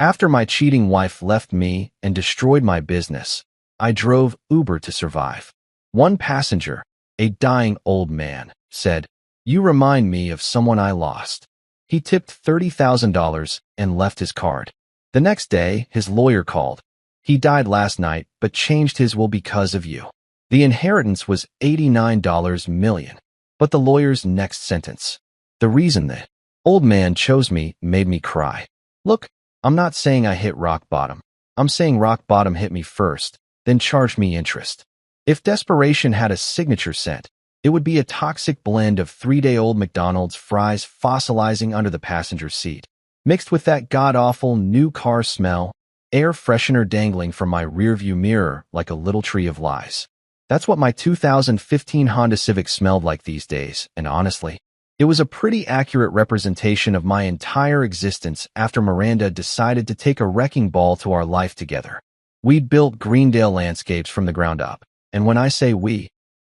After my cheating wife left me and destroyed my business, I drove Uber to survive. One passenger, a dying old man, said, "You remind me of someone I lost." He tipped $30,000 and left his card. The next day, his lawyer called. "He died last night, but changed his will because of you." The inheritance was $89 million. But the lawyer's next sentence: "The reason the old man chose me made me cry." Look, I'm not saying I hit rock bottom. I'm saying rock bottom hit me first, then charged me interest. If desperation had a signature scent, it would be a toxic blend of 3-day-old McDonald's fries fossilizing under the passenger seat, mixed with that god-awful new car smell, air freshener dangling from my rearview mirror like a little tree of lies. That's what my 2015 Honda Civic smelled like these days, and honestly, it was a pretty accurate representation of my entire existence after Miranda decided to take a wrecking ball to our life together. We'd built Greendale landscapes from the ground up, and when I say we,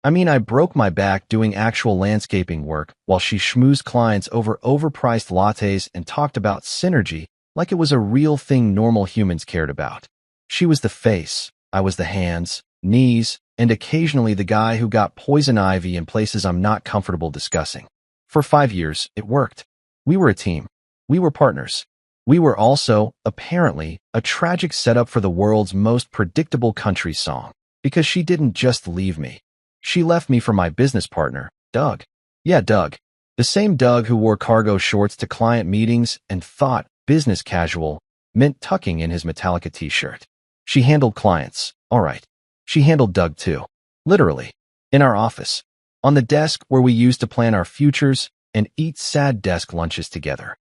I mean I broke my back doing actual landscaping work while she schmoozed clients over overpriced lattes and talked about synergy like it was a real thing normal humans cared about. She was the face, I was the hands, knees, and occasionally the guy who got poison ivy in places I'm not comfortable discussing. For 5 years, it worked. We were a team. We were partners. We were also, apparently, a tragic setup for the world's most predictable country song, because she didn't just leave me. She left me for my business partner, Doug. Yeah, Doug. The same Doug who wore cargo shorts to client meetings and thought business casual meant tucking in his Metallica t-shirt. She handled clients, all right. She handled Doug too. Literally. In our office. On the desk where we used to plan our futures and eat sad desk lunches together.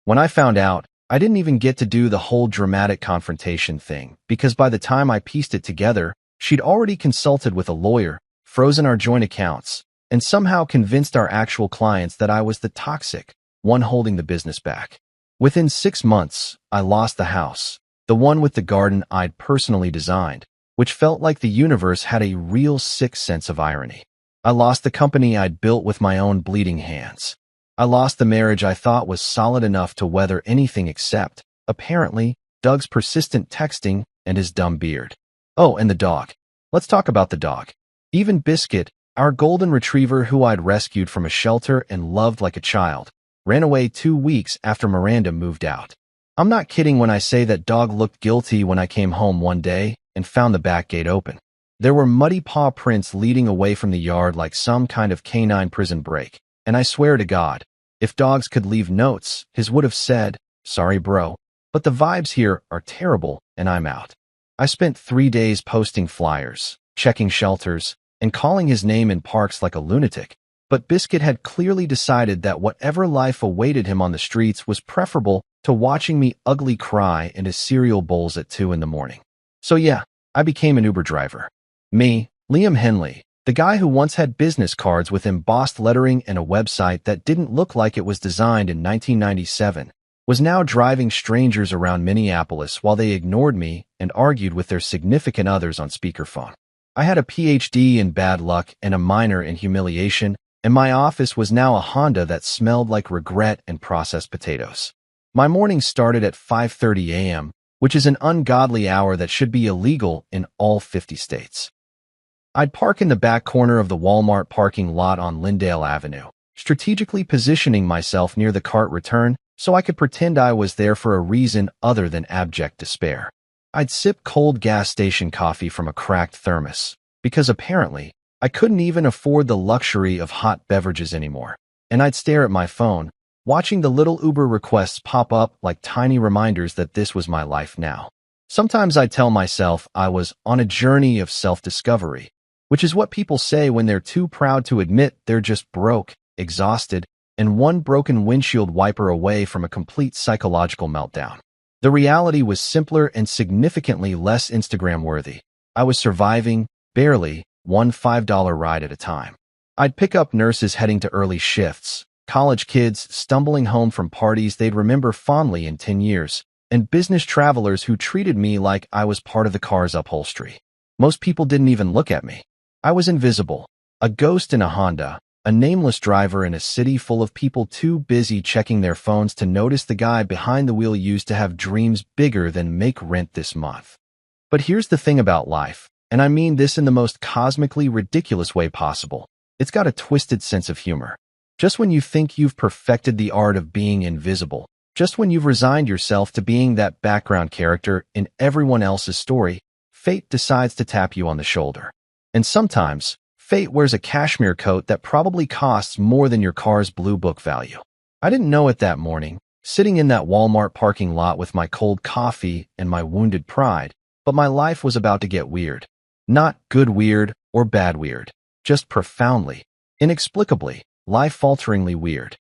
When I found out, I didn't even get to do the whole dramatic confrontation thing, because by the time I pieced it together, she'd already consulted with a lawyer, frozen our joint accounts, and somehow convinced our actual clients that I was the toxic one holding the business back. Within 6 months, I lost the house, the one with the garden I'd personally designed, which felt like the universe had a real sick sense of irony. I lost the company I'd built with my own bleeding hands. I lost the marriage I thought was solid enough to weather anything except, apparently, Doug's persistent texting and his dumb beard. Oh, and the dog. Let's talk about the dog. Even Biscuit, our golden retriever who I'd rescued from a shelter and loved like a child, ran away 2 weeks after Miranda moved out. I'm not kidding when I say that dog looked guilty when I came home one day and found the back gate open. There were muddy paw prints leading away from the yard like some kind of canine prison break, and I swear to God, if dogs could leave notes, his would have said, "Sorry bro, but the vibes here are terrible and I'm out." I spent 3 days posting flyers, checking shelters, and calling his name in parks like a lunatic, but Biscuit had clearly decided that whatever life awaited him on the streets was preferable to watching me ugly cry in his cereal bowls at 2 in the morning. So yeah, I became an Uber driver. Me, Liam Henley, the guy who once had business cards with embossed lettering and a website that didn't look like it was designed in 1997, was now driving strangers around Minneapolis while they ignored me and argued with their significant others on speakerphone. I had a PhD in bad luck and a minor in humiliation, and my office was now a Honda that smelled like regret and processed potatoes. My mornings started at 5:30 a.m., which is an ungodly hour that should be illegal in all 50 states. I'd park in the back corner of the Walmart parking lot on Lyndale Avenue, strategically positioning myself near the cart return so I could pretend I was there for a reason other than abject despair. I'd sip cold gas station coffee from a cracked thermos, because apparently I couldn't even afford the luxury of hot beverages anymore, and I'd stare at my phone, watching the little Uber requests pop up like tiny reminders that this was my life now. Sometimes I'd tell myself I was on a journey of self-discovery, which is what people say when they're too proud to admit they're just broke, exhausted, and one broken windshield wiper away from a complete psychological meltdown. The reality was simpler and significantly less Instagram-worthy. I was surviving, barely, one $5 ride at a time. I'd pick up nurses heading to early shifts, college kids stumbling home from parties they'd remember fondly in 10 years, and business travelers who treated me like I was part of the car's upholstery. Most people didn't even look at me. I was invisible, a ghost in a Honda, a nameless driver in a city full of people too busy checking their phones to notice the guy behind the wheel used to have dreams bigger than make rent this month. But here's the thing about life, and I mean this in the most cosmically ridiculous way possible. It's got a twisted sense of humor. Just when you think you've perfected the art of being invisible, just when you've resigned yourself to being that background character in everyone else's story, fate decides to tap you on the shoulder. And sometimes, fate wears a cashmere coat that probably costs more than your car's blue book value. I didn't know it that morning, sitting in that Walmart parking lot with my cold coffee and my wounded pride, but my life was about to get weird. Not good weird or bad weird, just profoundly, inexplicably, life-alteringly weird.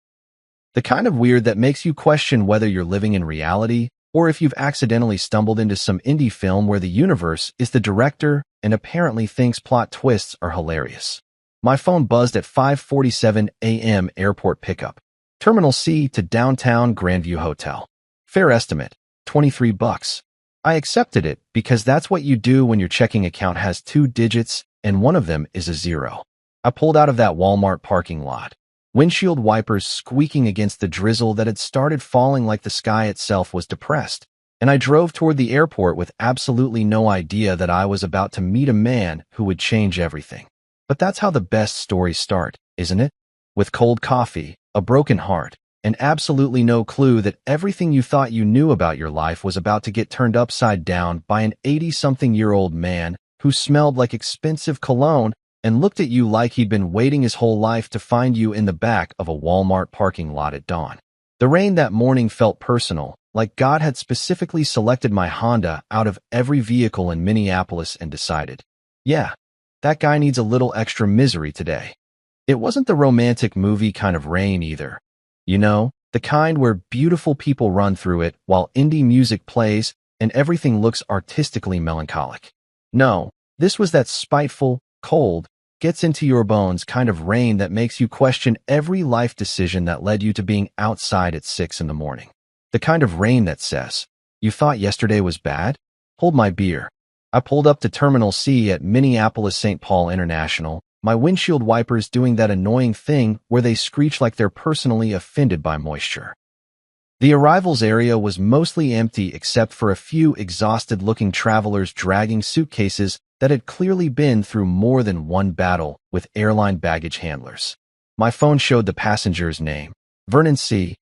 The kind of weird that makes you question whether you're living in reality or if you've accidentally stumbled into some indie film where the universe is the director and apparently thinks plot twists are hilarious. My phone buzzed at 5:47 a.m. airport pickup. Terminal C to downtown Grandview Hotel. Fair estimate, $23. I accepted it because that's what you do when your checking account has 2 digits and one of them is a 0. I pulled out of that Walmart parking lot, windshield wipers squeaking against the drizzle that had started falling like the sky itself was depressed, and I drove toward the airport with absolutely no idea that I was about to meet a man who would change everything. But that's how the best stories start, isn't it? With cold coffee, a broken heart, and absolutely no clue that everything you thought you knew about your life was about to get turned upside down by an 80-something-year-old man who smelled like expensive cologne and looked at you like he'd been waiting his whole life to find you in the back of a Walmart parking lot at dawn. The rain that morning felt personal, like God had specifically selected my Honda out of every vehicle in Minneapolis and decided, yeah, that guy needs a little extra misery today. It wasn't the romantic movie kind of rain either. You know, the kind where beautiful people run through it while indie music plays and everything looks artistically melancholic. No, this was that spiteful, cold, gets into your bones kind of rain that makes you question every life decision that led you to being outside at 6 in the morning. The kind of rain that says, you thought yesterday was bad? Hold my beer. I pulled up to Terminal C at Minneapolis-St. Paul International, my windshield wipers doing that annoying thing where they screech like they're personally offended by moisture. The arrivals area was mostly empty except for a few exhausted-looking travelers dragging suitcases that had clearly been through more than one battle with airline baggage handlers. My phone showed the passenger's name, Vernon C.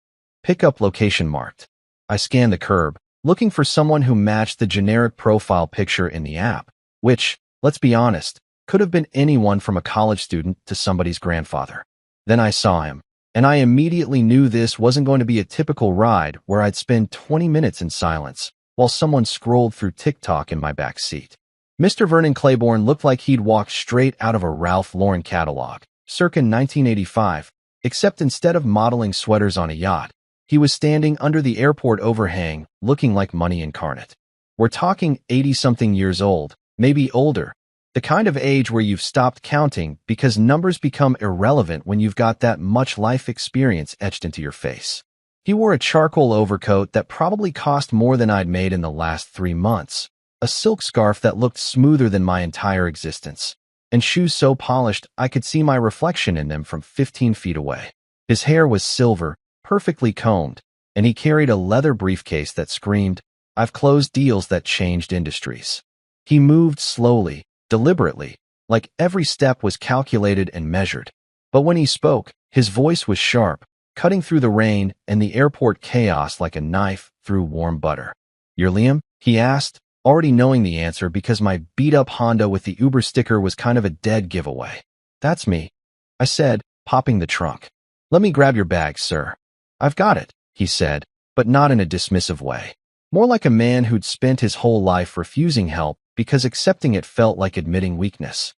Pickup location marked. I scanned the curb, looking for someone who matched the generic profile picture in the app, which, let's be honest, could have been anyone from a college student to somebody's grandfather. Then I saw him, and I immediately knew this wasn't going to be a typical ride where I'd spend 20 minutes in silence while someone scrolled through TikTok in my back seat. Mr. Vernon Claiborne looked like he'd walked straight out of a Ralph Lauren catalog, circa 1985, except instead of modeling sweaters on a yacht, he was standing under the airport overhang, looking like money incarnate. We're talking 80-something years old, maybe older, the kind of age where you've stopped counting because numbers become irrelevant when you've got that much life experience etched into your face. He wore a charcoal overcoat that probably cost more than I'd made in the last 3 months, a silk scarf that looked smoother than my entire existence, and shoes so polished I could see my reflection in them from 15 feet away. His hair was silver, perfectly combed, and he carried a leather briefcase that screamed, "I've closed deals that changed industries." He moved slowly, deliberately, like every step was calculated and measured. But when he spoke, his voice was sharp, cutting through the rain and the airport chaos like a knife through warm butter. "You're Liam?" he asked, already knowing the answer because my beat-up Honda with the Uber sticker was kind of a dead giveaway. "That's me," I said, popping the trunk. "Let me grab your bag, sir." "I've got it," he said, but not in a dismissive way. More like a man who'd spent his whole life refusing help because accepting it felt like admitting weakness.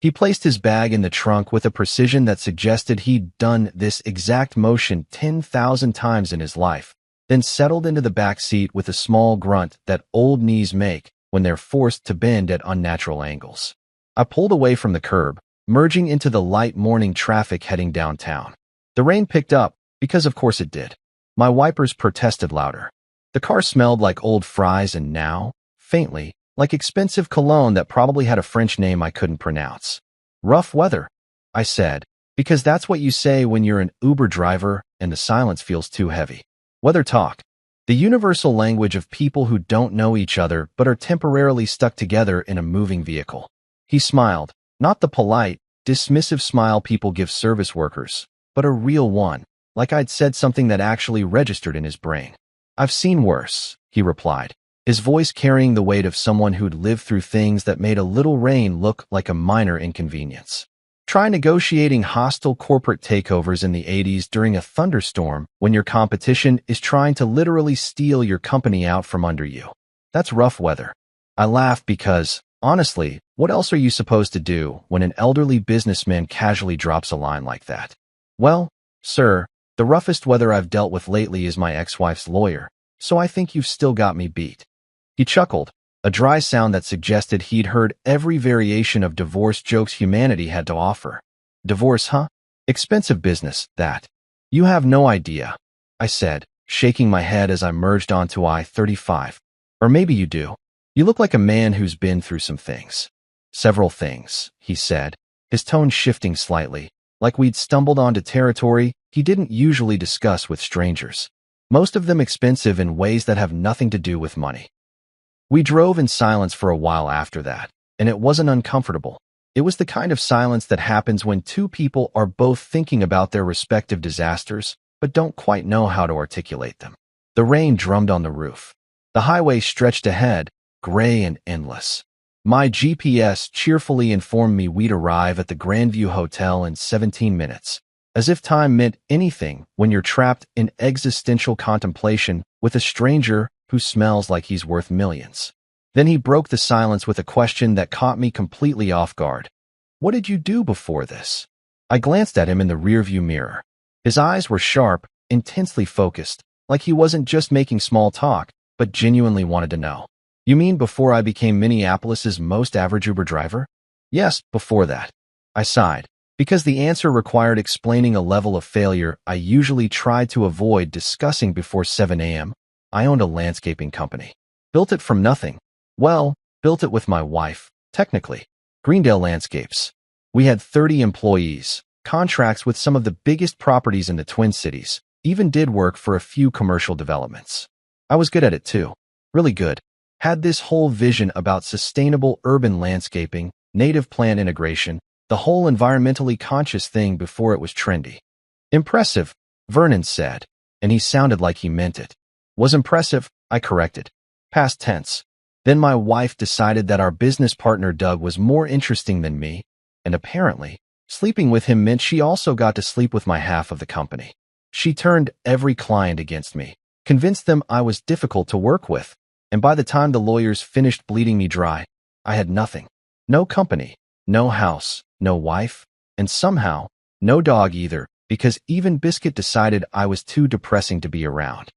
He placed his bag in the trunk with a precision that suggested he'd done this exact motion 10,000 times in his life, then settled into the back seat with a small grunt that old knees make when they're forced to bend at unnatural angles. I pulled away from the curb, merging into the light morning traffic heading downtown. The rain picked up, because of course it did. My wipers protested louder. The car smelled like old fries and now, faintly, like expensive cologne that probably had a French name I couldn't pronounce. "Rough weather," I said, Because that's what you say when you're an Uber driver and the silence feels too heavy. Weather talk. The universal language of people who don't know each other but are temporarily stuck together in a moving vehicle. He smiled, not the polite, dismissive smile people give service workers, but a real one, like I'd said something that actually registered in his brain. I've seen worse, he replied, his voice carrying the weight of someone who'd lived through things that made a little rain look like a minor inconvenience. Try negotiating hostile corporate takeovers in the 80s during a thunderstorm when your competition is trying to literally steal your company out from under you. That's rough weather. I laughed because, honestly, what else are you supposed to do when an elderly businessman casually drops a line like that? Well, sir, the roughest weather I've dealt with lately is my ex-wife's lawyer, so I think you've still got me beat. He chuckled, a dry sound that suggested he'd heard every variation of divorce jokes humanity had to offer. Divorce, huh? Expensive business, that. You have no idea, I said, shaking my head as I merged onto I-35. Or maybe you do. You look like a man who's been through some things. Several things, he said, his tone shifting slightly, like we'd stumbled onto territory he didn't usually discuss with strangers. Most of them expensive in ways that have nothing to do with money. We drove in silence for a while after that, and it wasn't uncomfortable. It was the kind of silence that happens when two people are both thinking about their respective disasters, but don't quite know how to articulate them. The rain drummed on the roof. The highway stretched ahead, gray and endless. My GPS cheerfully informed me we'd arrive at the Grandview Hotel in 17 minutes. As if time meant anything when you're trapped in existential contemplation with a stranger who smells like he's worth millions. Then he broke the silence with a question that caught me completely off guard. What did you do before this? I glanced at him in the rearview mirror. His eyes were sharp, intensely focused, like he wasn't just making small talk, but genuinely wanted to know. You mean before I became Minneapolis's most average Uber driver? Yes, before that. I sighed, because the answer required explaining a level of failure I usually tried to avoid discussing before 7 a.m. I owned a landscaping company. Built it from nothing. Well, built it with my wife, technically. Greendale Landscapes. We had 30 employees, contracts with some of the biggest properties in the Twin Cities, even did work for a few commercial developments. I was good at it too. Really good. Had this whole vision about sustainable urban landscaping, native plant integration, the whole environmentally conscious thing before it was trendy. Impressive, Vernon said, and he sounded like he meant it. Was impressive, I corrected. Past tense. Then my wife decided that our business partner Doug was more interesting than me, and apparently, sleeping with him meant she also got to sleep with my half of the company. She turned every client against me, convinced them I was difficult to work with, and by the time the lawyers finished bleeding me dry, I had nothing. No company, no house, no wife, and somehow, no dog either, because even Biscuit decided I was too depressing to be around.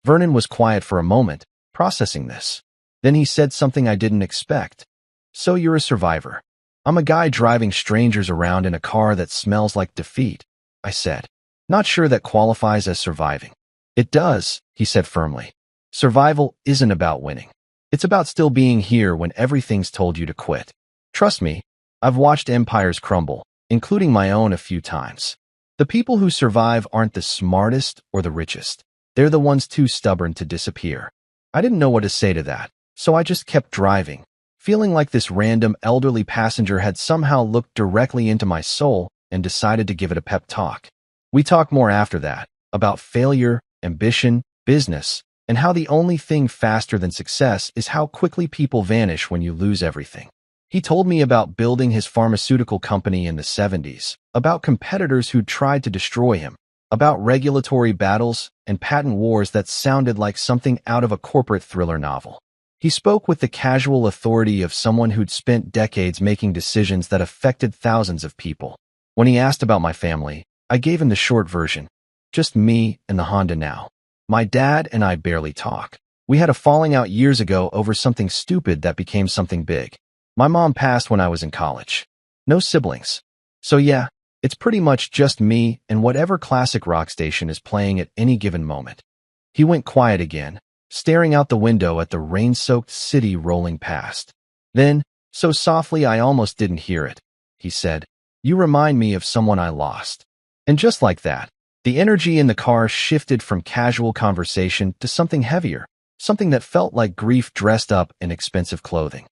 Vernon was quiet for a moment, processing this. Then he said something I didn't expect. So you're a survivor. I'm a guy driving strangers around in a car that smells like defeat, I said. Not sure that qualifies as surviving. It does, he said firmly. Survival isn't about winning. It's about still being here when everything's told you to quit. Trust me, I've watched empires crumble, including my own a few times. The people who survive aren't the smartest or the richest. They're the ones too stubborn to disappear. I didn't know what to say to that, so I just kept driving, feeling like this random elderly passenger had somehow looked directly into my soul and decided to give it a pep talk. We talked more after that, about failure, ambition, business, and how the only thing faster than success is how quickly people vanish when you lose everything. He told me about building his pharmaceutical company in the 70s, about competitors who'd tried to destroy him, about regulatory battles and patent wars that sounded like something out of a corporate thriller novel. He spoke with the casual authority of someone who'd spent decades making decisions that affected thousands of people. When he asked about my family, I gave him the short version. Just me and the Honda now. My dad and I barely talk. We had a falling out years ago over something stupid that became something big. My mom passed when I was in college. No siblings. So yeah, it's pretty much just me and whatever classic rock station is playing at any given moment. He went quiet again, staring out the window at the rain-soaked city rolling past. Then, so softly I almost didn't hear it, he said, You remind me of someone I lost." And just like that, the energy in the car shifted from casual conversation to something heavier, something that felt like grief dressed up in expensive clothing.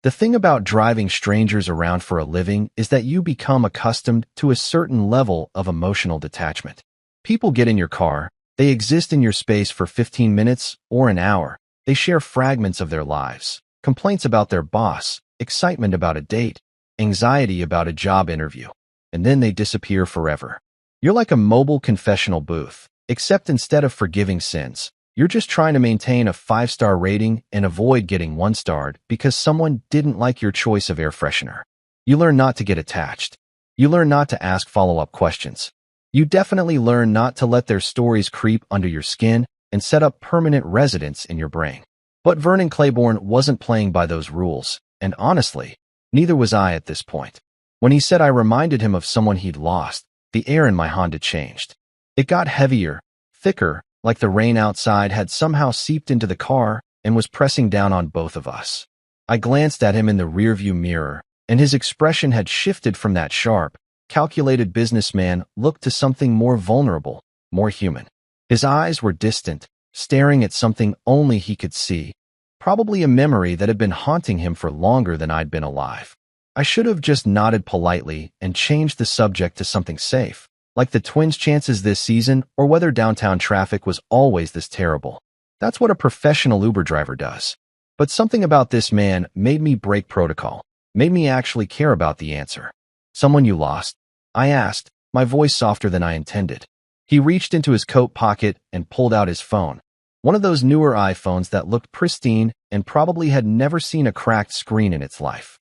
The thing about driving strangers around for a living is that you become accustomed to a certain level of emotional detachment. People get in your car, they exist in your space for 15 minutes or an hour. They share fragments of their lives, complaints about their boss, excitement about a date, anxiety about a job interview, and then they disappear forever. You're like a mobile confessional booth, except instead of forgiving sins, you're just trying to maintain a 5-star rating and avoid getting 1-starred because someone didn't like your choice of air freshener. You learn not to get attached. You learn not to ask follow-up questions. You definitely learn not to let their stories creep under your skin and set up permanent residence in your brain. But Vernon Claiborne wasn't playing by those rules, and honestly, neither was I at this point. When he said I reminded him of someone he'd lost, the air in my Honda changed. It got heavier, thicker, like the rain outside had somehow seeped into the car and was pressing down on both of us. I glanced at him in the rearview mirror, and his expression had shifted from that sharp, calculated businessman look to something more vulnerable, more human. His eyes were distant, staring at something only he could see, probably a memory that had been haunting him for longer than I'd been alive. I should have just nodded politely and changed the subject to something safe, like the Twins' chances this season or whether downtown traffic was always this terrible. That's what a professional Uber driver does. But something about this man made me break protocol, made me actually care about the answer. "Someone you lost?" I asked, my voice softer than I intended. He reached into his coat pocket and pulled out his phone, one of those newer iPhones that looked pristine and probably had never seen a cracked screen in its life.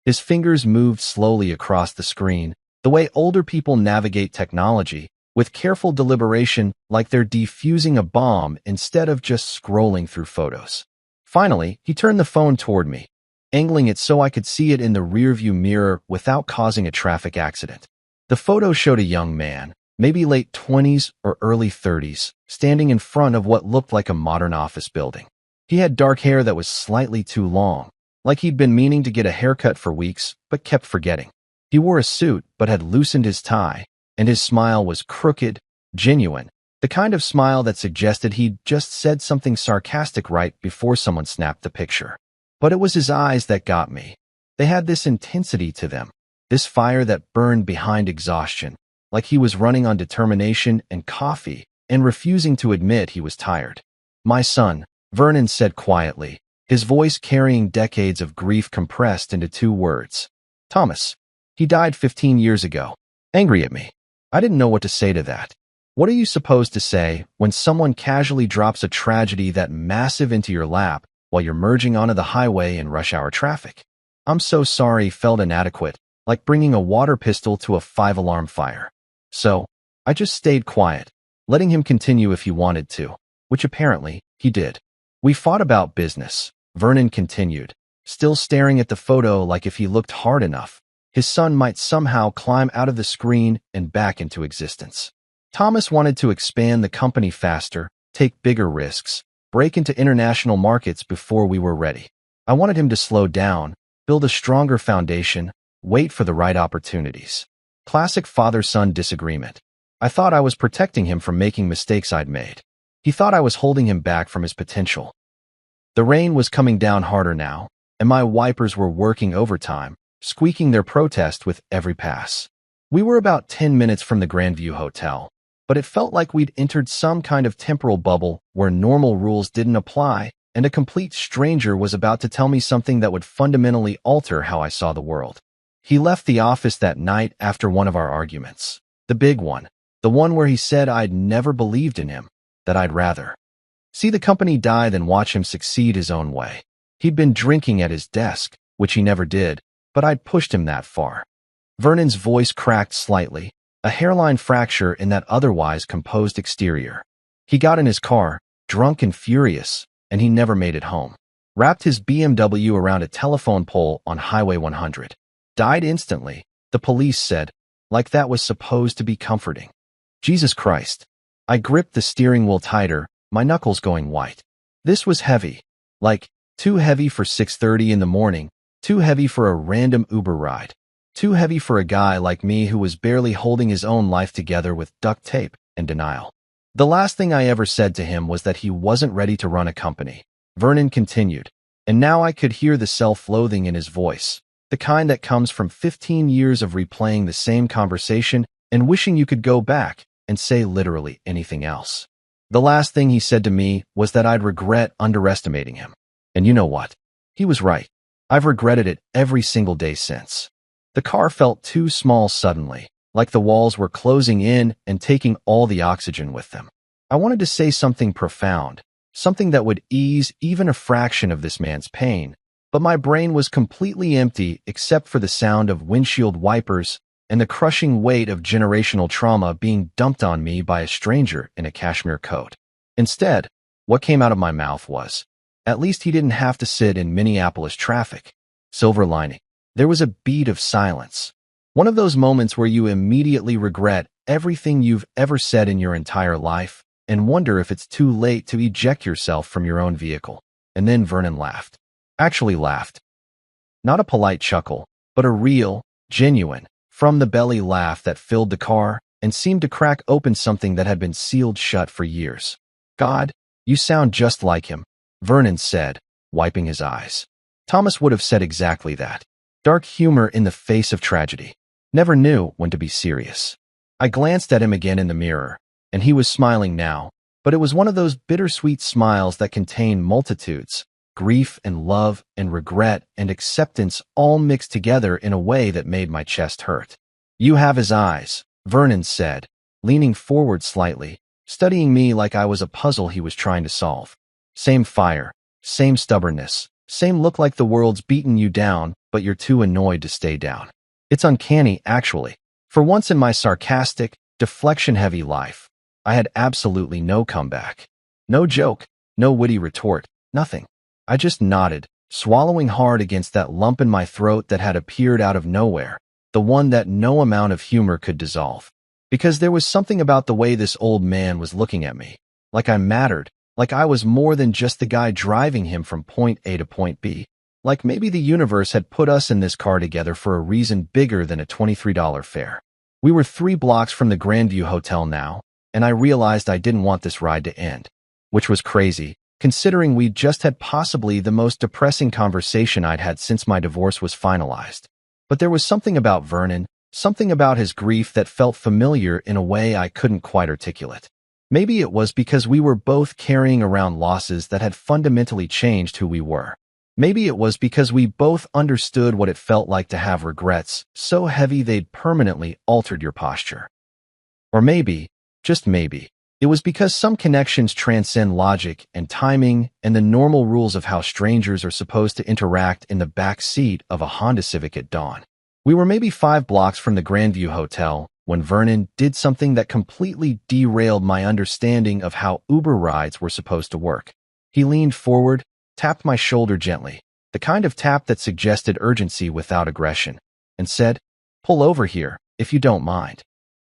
His fingers moved slowly across the screen, the way older people navigate technology, with careful deliberation like they're defusing a bomb instead of just scrolling through photos. Finally, he turned the phone toward me, angling it so I could see it in the rearview mirror without causing a traffic accident. The photo showed a young man, maybe late 20s or early 30s, standing in front of what looked like a modern office building. He had dark hair that was slightly too long, like he'd been meaning to get a haircut for weeks but kept forgetting. He wore a suit but had loosened his tie, and his smile was crooked, genuine, the kind of smile that suggested he'd just said something sarcastic right before someone snapped the picture. But it was his eyes that got me. They had this intensity to them, this fire that burned behind exhaustion, like he was running on determination and coffee and refusing to admit he was tired. "My son," Vernon said quietly, his voice carrying decades of grief compressed into 2 words. "Thomas. He died 15 years ago." Angry at me. I didn't know what to say to that. What are you supposed to say when someone casually drops a tragedy that massive into your lap while you're merging onto the highway in rush hour traffic? "I'm so sorry" felt inadequate, like bringing a water pistol to a 5-alarm fire. So, I just stayed quiet, letting him continue if he wanted to, which apparently he did. "We fought about business," Vernon continued, still staring at the photo like if he looked hard enough, his son might somehow climb out of the screen and back into existence. "Thomas wanted to expand the company faster, take bigger risks, break into international markets before we were ready. I wanted him to slow down, build a stronger foundation, wait for the right opportunities." Classic father-son disagreement. I thought I was protecting him from making mistakes I'd made. He thought I was holding him back from his potential. The rain was coming down harder now, and my wipers were working overtime, squeaking their protest with every pass. We were about 10 minutes from the Grandview Hotel, but it felt like we'd entered some kind of temporal bubble where normal rules didn't apply, and a complete stranger was about to tell me something that would fundamentally alter how I saw the world. He left the office that night after one of our arguments. The big one. The one where he said I'd never believed in him, that I'd rather see the company die than watch him succeed his own way. He'd been drinking at his desk, which he never did, but I'd pushed him that far. Vernon's voice cracked slightly, a hairline fracture in that otherwise composed exterior. He got in his car, drunk and furious, and he never made it home. Wrapped his BMW around a telephone pole on Highway 100. Died instantly, the police said, like that was supposed to be comforting. Jesus Christ. I gripped the steering wheel tighter, my knuckles going white. This was heavy. Like, too heavy for 6:30 in the morning, too heavy for a random Uber ride. Too heavy for a guy like me who was barely holding his own life together with duct tape and denial. The last thing I ever said to him was that he wasn't ready to run a company. Vernon continued, and now I could hear the self-loathing in his voice, the kind that comes from 15 years of replaying the same conversation and wishing you could go back and say literally anything else. The last thing he said to me was that I'd regret underestimating him. And you know what? He was right. I've regretted it every single day since. The car felt too small suddenly, like the walls were closing in and taking all the oxygen with them. I wanted to say something profound, something that would ease even a fraction of this man's pain, but my brain was completely empty except for the sound of windshield wipers and the crushing weight of generational trauma being dumped on me by a stranger in a cashmere coat. Instead, what came out of my mouth was, at least he didn't have to sit in Minneapolis traffic. Silver lining. There was a beat of silence. One of those moments where you immediately regret everything you've ever said in your entire life and wonder if it's too late to eject yourself from your own vehicle. And then Vernon laughed. Actually laughed. Not a polite chuckle, but a real, genuine, from-the-belly laugh that filled the car and seemed to crack open something that had been sealed shut for years. God, you sound just like him, Vernon said, wiping his eyes. Thomas would have said exactly that. Dark humor in the face of tragedy. Never knew when to be serious. I glanced at him again in the mirror, and he was smiling now, but it was one of those bittersweet smiles that contain multitudes, grief and love and regret and acceptance all mixed together in a way that made my chest hurt. You have his eyes, Vernon said, leaning forward slightly, studying me like I was a puzzle he was trying to solve. Same fire, same stubbornness, same look like the world's beaten you down, but you're too annoyed to stay down. It's uncanny, actually. For once in my sarcastic, deflection-heavy life, I had absolutely no comeback. No joke, no witty retort, nothing. I just nodded, swallowing hard against that lump in my throat that had appeared out of nowhere, the one that no amount of humor could dissolve. Because there was something about the way this old man was looking at me, like I mattered, like I was more than just the guy driving him from point A to point B, like maybe the universe had put us in this car together for a reason bigger than a $23 fare. We were 3 blocks from the Grandview Hotel now, and I realized I didn't want this ride to end, which was crazy, considering we'd just had possibly the most depressing conversation I'd had since my divorce was finalized. But there was something about Vernon, something about his grief that felt familiar in a way I couldn't quite articulate. Maybe it was because we were both carrying around losses that had fundamentally changed who we were. Maybe it was because we both understood what it felt like to have regrets so heavy they'd permanently altered your posture. Or maybe, just maybe, it was because some connections transcend logic and timing and the normal rules of how strangers are supposed to interact in the back seat of a Honda Civic at dawn. We were maybe 5 blocks from the Grandview Hotel when Vernon did something that completely derailed my understanding of how Uber rides were supposed to work. He leaned forward, tapped my shoulder gently, the kind of tap that suggested urgency without aggression, and said, "Pull over here, if you don't mind."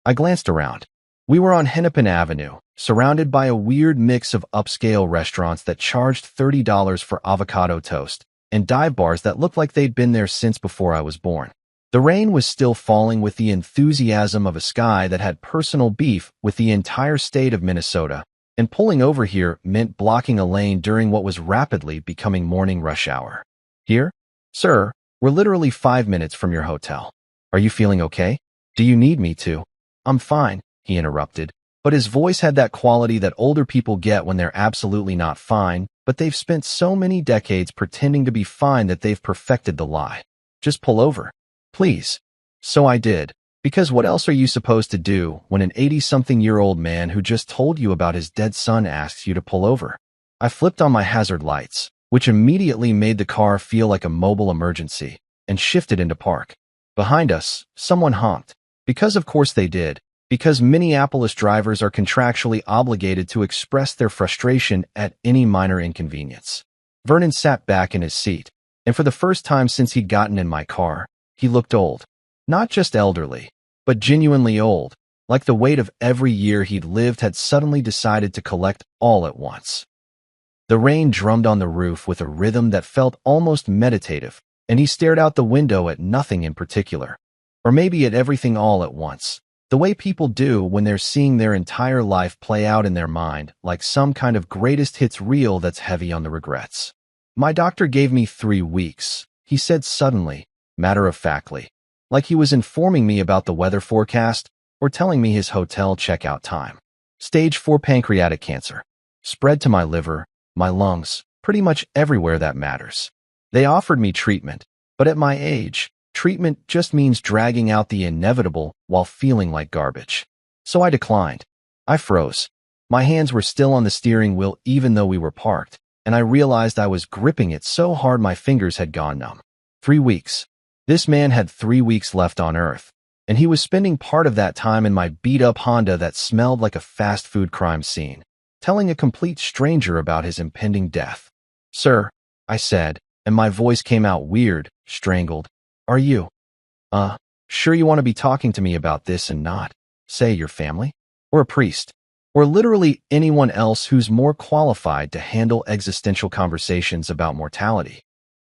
I glanced around. We were on Hennepin Avenue, surrounded by a weird mix of upscale restaurants that charged $30 for avocado toast, and dive bars that looked like they'd been there since before I was born. The rain was still falling with the enthusiasm of a sky that had personal beef with the entire state of Minnesota, and pulling over here meant blocking a lane during what was rapidly becoming morning rush hour. "Here? Sir, we're literally 5 minutes from your hotel. Are you feeling okay? Do you need me to?" "I'm fine," he interrupted, but his voice had that quality that older people get when they're absolutely not fine, but they've spent so many decades pretending to be fine that they've perfected the lie. "Just pull over, please." So I did, because what else are you supposed to do when an 80-something-year-old man who just told you about his dead son asks you to pull over? I flipped on my hazard lights, which immediately made the car feel like a mobile emergency, and shifted into park. Behind us, someone honked. Because of course they did. Because Minneapolis drivers are contractually obligated to express their frustration at any minor inconvenience. Vernon sat back in his seat, and for the first time since he'd gotten in my car, he looked old. Not just elderly, but genuinely old, like the weight of every year he'd lived had suddenly decided to collect all at once. The rain drummed on the roof with a rhythm that felt almost meditative, and he stared out the window at nothing in particular. Or maybe at everything all at once. The way people do when they're seeing their entire life play out in their mind, like some kind of greatest hits reel that's heavy on the regrets. My doctor gave me 3 weeks, he said suddenly, matter-of-factly, like he was informing me about the weather forecast or telling me his hotel checkout time. Stage 4 pancreatic cancer. Spread to my liver, my lungs, pretty much everywhere that matters. They offered me treatment, but at my age, treatment just means dragging out the inevitable while feeling like garbage. So I declined. I froze. My hands were still on the steering wheel even though we were parked, and I realized I was gripping it so hard my fingers had gone numb. 3 weeks. This man had 3 weeks left on Earth, and he was spending part of that time in my beat-up Honda that smelled like a fast food crime scene, telling a complete stranger about his impending death. "Sir," I said, and my voice came out weird, strangled. "Are you, sure you want to be talking to me about this and not, say, your family? Or a priest? Or literally anyone else who's more qualified to handle existential conversations about mortality?"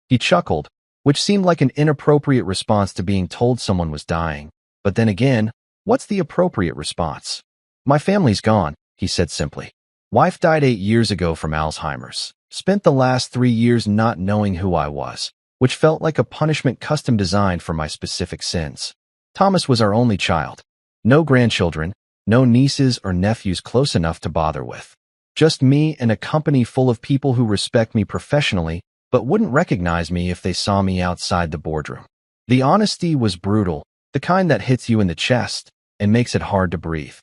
He chuckled, which seemed like an inappropriate response to being told someone was dying. But then again, what's the appropriate response? "My family's gone," he said simply. "Wife died 8 years ago from Alzheimer's. Spent the last 3 years not knowing who I was, which felt like a punishment custom designed for my specific sins. Thomas was our only child. No grandchildren, no nieces or nephews close enough to bother with. Just me and a company full of people who respect me professionally, but wouldn't recognize me if they saw me outside the boardroom. The honesty was brutal, the kind that hits you in the chest and makes it hard to breathe.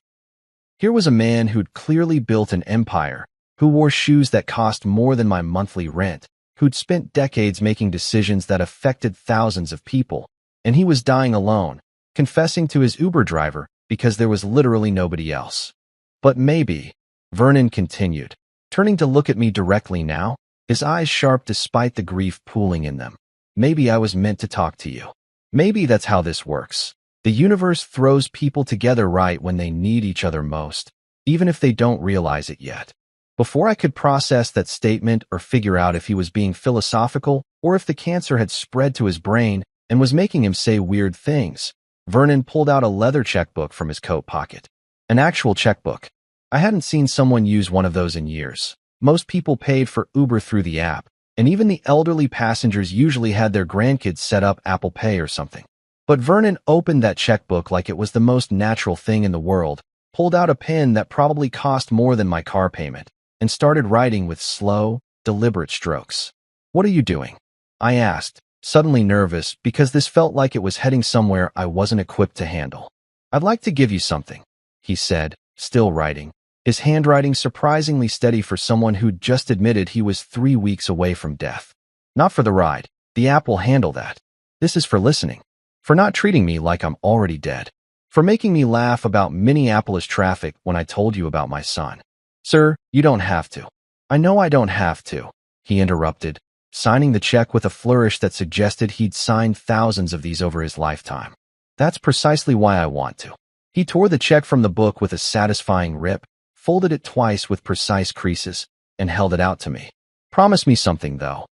Here was a man who'd clearly built an empire, who wore shoes that cost more than my monthly rent, who'd spent decades making decisions that affected thousands of people, and he was dying alone, confessing to his Uber driver because there was literally nobody else. "But maybe," Vernon continued, turning to look at me directly now, his eyes sharp despite the grief pooling in them. "Maybe I was meant to talk to you. Maybe that's how this works. The universe throws people together right when they need each other most, even if they don't realize it yet." Before I could process that statement or figure out if he was being philosophical or if the cancer had spread to his brain and was making him say weird things, Vernon pulled out a leather checkbook from his coat pocket. An actual checkbook. I hadn't seen someone use one of those in years. Most people paid for Uber through the app, and even the elderly passengers usually had their grandkids set up Apple Pay or something. But Vernon opened that checkbook like it was the most natural thing in the world, pulled out a pen that probably cost more than my car payment, and started writing with slow, deliberate strokes. "What are you doing?" I asked, suddenly nervous because this felt like it was heading somewhere I wasn't equipped to handle. "I'd like to give you something," he said, still writing, his handwriting surprisingly steady for someone who'd just admitted he was 3 weeks away from death. "Not for the ride. The app will handle that. This is for listening. For not treating me like I'm already dead. For making me laugh about Minneapolis traffic when I told you about my son." "Sir, you don't have to." "I know I don't have to," he interrupted, signing the check with a flourish that suggested he'd signed thousands of these over his lifetime. "That's precisely why I want to." He tore the check from the book with a satisfying rip, folded it twice with precise creases, and held it out to me. "Promise me something, though."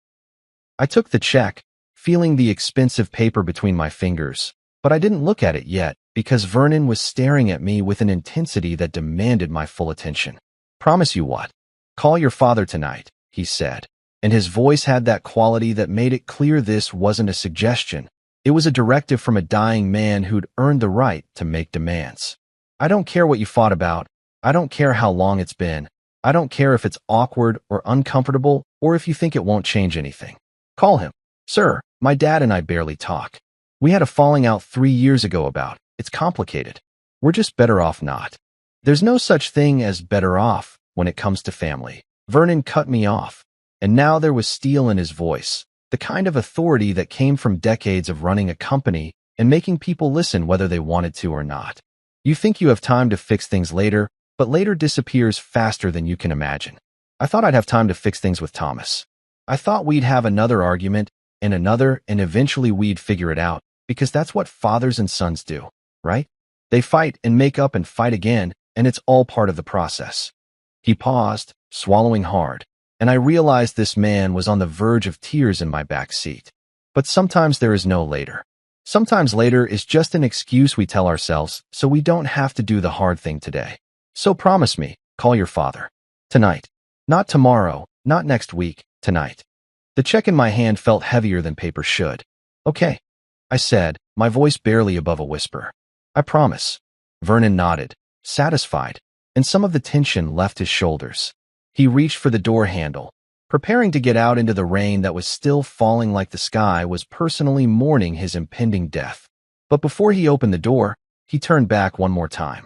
I took the check, feeling the expensive paper between my fingers, but I didn't look at it yet because Vernon was staring at me with an intensity that demanded my full attention. "Promise you what?" "Call your father tonight," he said, and his voice had that quality that made it clear this wasn't a suggestion. It was a directive from a dying man who'd earned the right to make demands. "I don't care what you fought about. I don't care how long it's been. I don't care if it's awkward or uncomfortable or if you think it won't change anything. Call him." "Sir, my dad and I barely talk. We had a falling out 3 years ago about. It's complicated. We're just better off not." "There's no such thing as better off when it comes to family." Vernon cut me off, and now there was steel in his voice, the kind of authority that came from decades of running a company and making people listen whether they wanted to or not. "You think you have time to fix things later, but later disappears faster than you can imagine. I thought I'd have time to fix things with Thomas. I thought we'd have another argument and another, and eventually we'd figure it out, because that's what fathers and sons do, right? They fight and make up and fight again, and it's all part of the process." He paused, swallowing hard, and I realized this man was on the verge of tears in my back seat. But sometimes there is no later. Sometimes later is just an excuse we tell ourselves so we don't have to do the hard thing today. So promise me, call your father. Tonight. Not tomorrow, not next week, tonight. The check in my hand felt heavier than paper should. Okay, I said, my voice barely above a whisper. I promise. Vernon nodded, satisfied, and some of the tension left his shoulders. He reached for the door handle, preparing to get out into the rain that was still falling like the sky was personally mourning his impending death. But before he opened the door, he turned back one more time.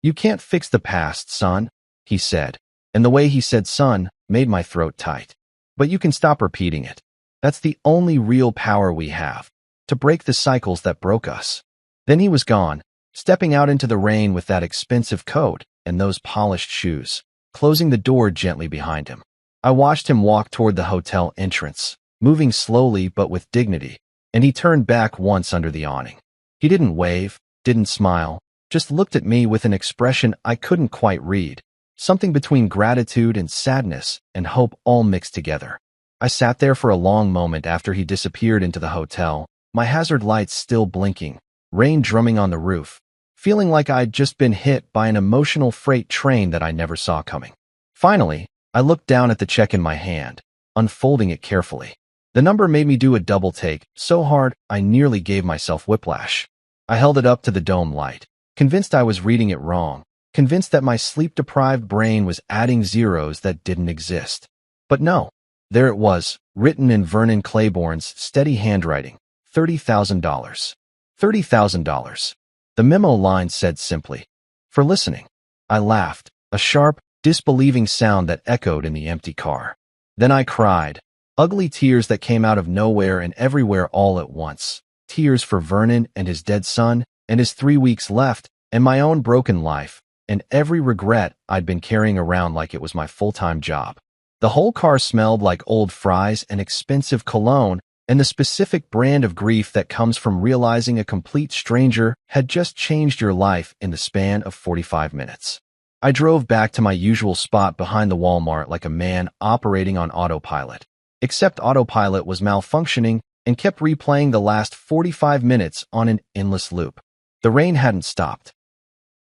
You can't fix the past, son, he said, and the way he said son made my throat tight. But you can stop repeating it. That's the only real power we have, to break the cycles that broke us. Then he was gone, stepping out into the rain with that expensive coat and those polished shoes, closing the door gently behind him. I watched him walk toward the hotel entrance, moving slowly but with dignity, and he turned back once under the awning. He didn't wave, didn't smile, just looked at me with an expression I couldn't quite read, something between gratitude and sadness and hope all mixed together. I sat there for a long moment after he disappeared into the hotel, my hazard lights still blinking, rain drumming on the roof, feeling like I'd just been hit by an emotional freight train that I never saw coming. Finally, I looked down at the check in my hand, unfolding it carefully. The number made me do a double take, so hard I nearly gave myself whiplash. I held it up to the dome light, convinced I was reading it wrong, convinced that my sleep-deprived brain was adding zeros that didn't exist. But no, there it was, written in Vernon Claiborne's steady handwriting, $30,000. $30,000. The memo line said simply, "For listening." I laughed, a sharp, disbelieving sound that echoed in the empty car. Then I cried, ugly tears that came out of nowhere and everywhere all at once. Tears for Vernon and his dead son, and his 3 weeks left, and my own broken life, and every regret I'd been carrying around like it was my full-time job. The whole car smelled like old fries and expensive cologne, and the specific brand of grief that comes from realizing a complete stranger had just changed your life in the span of 45 minutes. I drove back to my usual spot behind the Walmart like a man operating on autopilot. Except autopilot was malfunctioning and kept replaying the last 45 minutes on an endless loop. The rain hadn't stopped.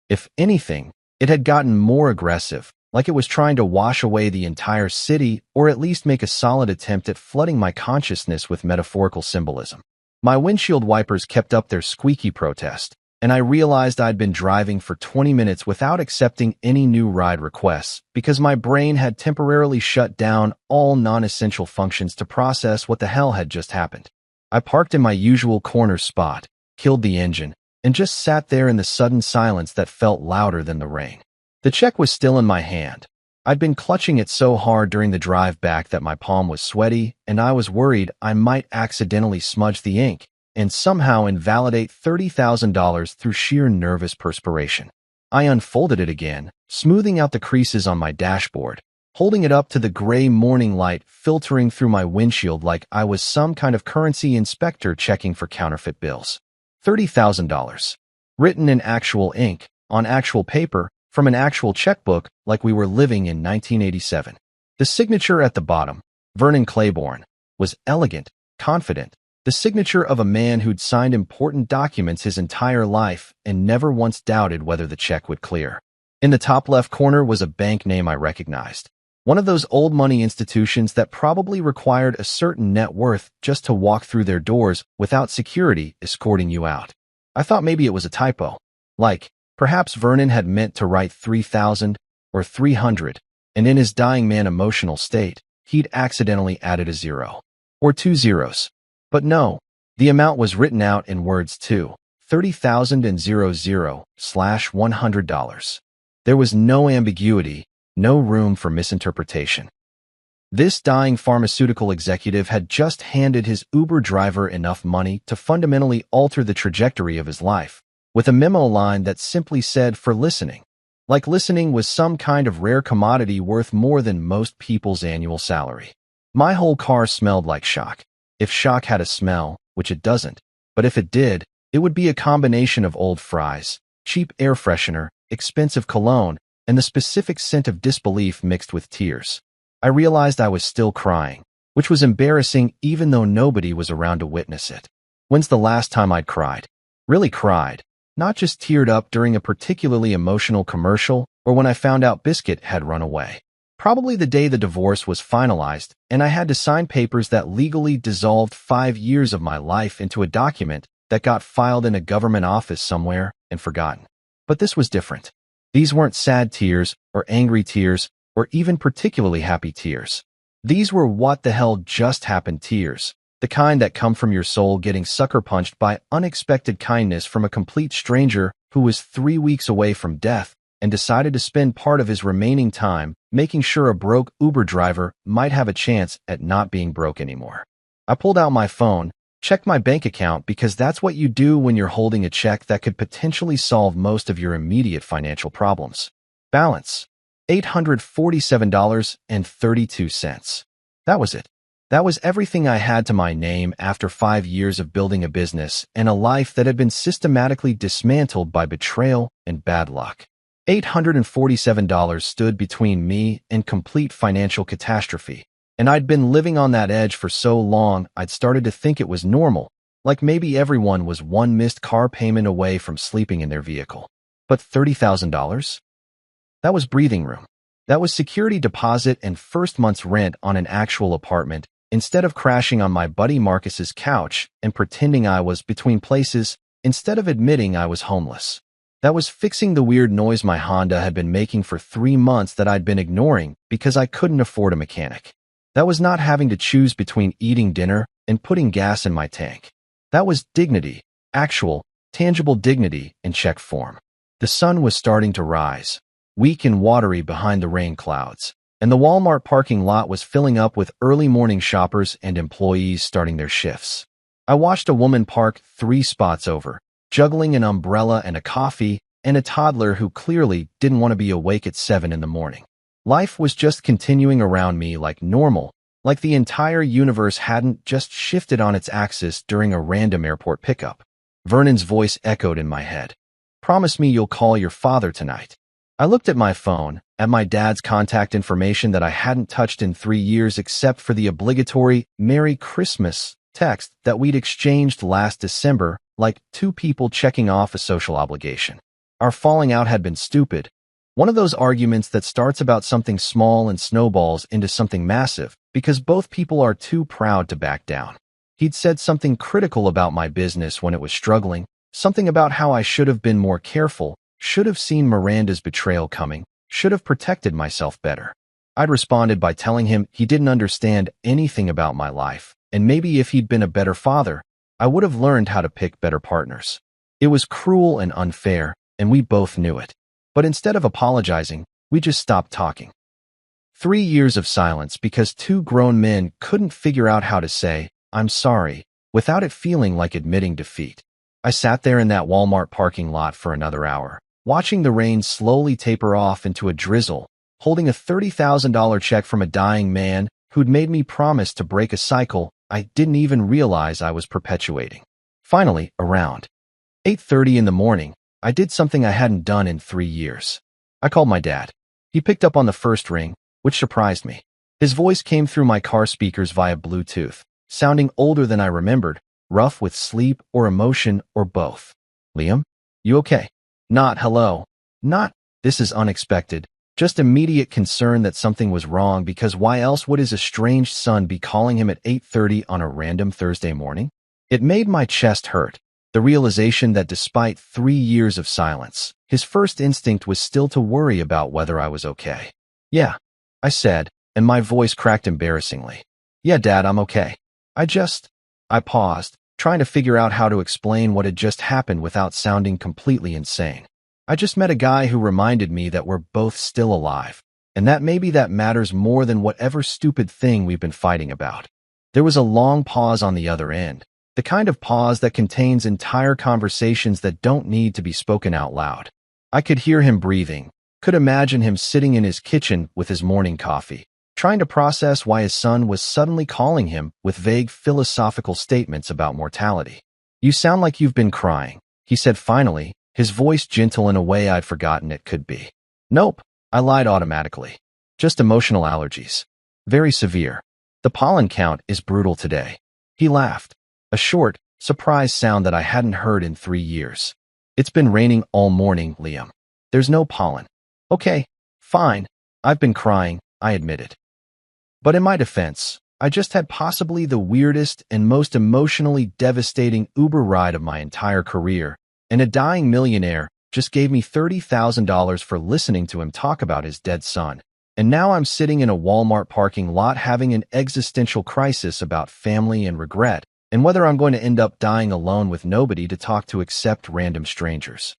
If anything, it had gotten more aggressive, like it was trying to wash away the entire city or at least make a solid attempt at flooding my consciousness with metaphorical symbolism. My windshield wipers kept up their squeaky protest, and I realized I'd been driving for 20 minutes without accepting any new ride requests because my brain had temporarily shut down all non-essential functions to process what the hell had just happened. I parked in my usual corner spot, killed the engine, and just sat there in the sudden silence that felt louder than the rain. The check was still in my hand. I'd been clutching it so hard during the drive back that my palm was sweaty, and I was worried I might accidentally smudge the ink and somehow invalidate $30,000 through sheer nervous perspiration. I unfolded it again, smoothing out the creases on my dashboard, holding it up to the gray morning light filtering through my windshield like I was some kind of currency inspector checking for counterfeit bills. $30,000. Written in actual ink, on actual paper, from an actual checkbook like we were living in 1987. The signature at the bottom, Vernon Claiborne, was elegant, confident, the signature of a man who'd signed important documents his entire life and never once doubted whether the check would clear. In the top left corner was a bank name I recognized, one of those old money institutions that probably required a certain net worth just to walk through their doors without security escorting you out. I thought maybe it was a typo, like, perhaps Vernon had meant to write 3,000 or 300, and in his dying man emotional state, he'd accidentally added a zero. Or 2 zeros. But no, the amount was written out in words too, 30,000 and $100. There was no ambiguity, no room for misinterpretation. This dying pharmaceutical executive had just handed his Uber driver enough money to fundamentally alter the trajectory of his life, with a memo line that simply said "for listening," like listening was some kind of rare commodity worth more than most people's annual salary. My whole car smelled like shock. If shock had a smell, which it doesn't, but if it did, it would be a combination of old fries, cheap air freshener, expensive cologne, and the specific scent of disbelief mixed with tears. I realized I was still crying, which was embarrassing even though nobody was around to witness it. When's the last time I'd cried? Really cried. Not just teared up during a particularly emotional commercial or when I found out Biscuit had run away. Probably the day the divorce was finalized and I had to sign papers that legally dissolved 5 years of my life into a document that got filed in a government office somewhere and forgotten. But this was different. These weren't sad tears or angry tears or even particularly happy tears. These were what the hell just happened tears, the kind that come from your soul getting sucker punched by unexpected kindness from a complete stranger who was 3 weeks away from death and decided to spend part of his remaining time making sure a broke Uber driver might have a chance at not being broke anymore. I pulled out my phone, checked my bank account because that's what you do when you're holding a check that could potentially solve most of your immediate financial problems. Balance: $847.32. That was it. That was everything I had to my name after 5 years of building a business and a life that had been systematically dismantled by betrayal and bad luck. $847 stood between me and complete financial catastrophe, and I'd been living on that edge for so long I'd started to think it was normal, like maybe everyone was one missed car payment away from sleeping in their vehicle. But $30,000? That was breathing room. That was security deposit and first month's rent on an actual apartment, instead of crashing on my buddy Marcus's couch and pretending I was between places, instead of admitting I was homeless. That was fixing the weird noise my Honda had been making for 3 months that I'd been ignoring because I couldn't afford a mechanic. That was not having to choose between eating dinner and putting gas in my tank. That was dignity, actual, tangible dignity in check form. The sun was starting to rise, weak and watery behind the rain clouds, and the Walmart parking lot was filling up with early morning shoppers and employees starting their shifts. I watched a woman park 3 spots over, juggling an umbrella and a coffee, and a toddler who clearly didn't want to be awake at 7 in the morning. Life was just continuing around me like normal, like the entire universe hadn't just shifted on its axis during a random airport pickup. Vernon's voice echoed in my head. "Promise me you'll call your father tonight." I looked at my phone, at my dad's contact information that I hadn't touched in 3 years except for the obligatory "Merry Christmas" text that we'd exchanged last December, like 2 people checking off a social obligation. Our falling out had been stupid. One of those arguments that starts about something small and snowballs into something massive because both people are too proud to back down. He'd said something critical about my business when it was struggling, something about how I should have been more careful, should have seen Miranda's betrayal coming, should have protected myself better. I'd responded by telling him he didn't understand anything about my life, and maybe if he'd been a better father, I would have learned how to pick better partners. It was cruel and unfair, and we both knew it. But instead of apologizing, we just stopped talking. 3 years of silence because 2 grown men couldn't figure out how to say, "I'm sorry," without it feeling like admitting defeat. I sat there in that Walmart parking lot for another hour, watching the rain slowly taper off into a drizzle, holding a $30,000 check from a dying man who'd made me promise to break a cycle I didn't even realize I was perpetuating. Finally, around 8:30 in the morning, I did something I hadn't done in 3 years. I called my dad. He picked up on the first ring, which surprised me. His voice came through my car speakers via Bluetooth, sounding older than I remembered, rough with sleep or emotion or both. "Liam, you okay?" Not "hello." Not "this is unexpected." Just immediate concern that something was wrong because why else would his estranged son be calling him at 8:30 on a random Thursday morning? It made my chest hurt, the realization that despite 3 years of silence, his first instinct was still to worry about whether I was okay. "Yeah," I said, and my voice cracked embarrassingly. "Yeah, Dad, I'm okay. I paused, trying to figure out how to explain what had just happened without sounding completely insane. I just met a guy who reminded me that we're both still alive, and that maybe that matters more than whatever stupid thing we've been fighting about." There was a long pause on the other end, the kind of pause that contains entire conversations that don't need to be spoken out loud. I could hear him breathing, could imagine him sitting in his kitchen with his morning coffee, trying to process why his son was suddenly calling him with vague philosophical statements about mortality. "You sound like you've been crying," he said finally, his voice gentle in a way I'd forgotten it could be. "Nope," I lied automatically. "Just emotional allergies. Very severe. The pollen count is brutal today." He laughed. A short, surprised sound that I hadn't heard in 3 years. It's been raining all morning, Liam. There's no pollen. Okay, fine. I've been crying, I admitted. But in my defense, I just had possibly the weirdest and most emotionally devastating Uber ride of my entire career, and a dying millionaire just gave me $30,000 for listening to him talk about his dead son. And now I'm sitting in a Walmart parking lot having an existential crisis about family and regret, and whether I'm going to end up dying alone with nobody to talk to except random strangers.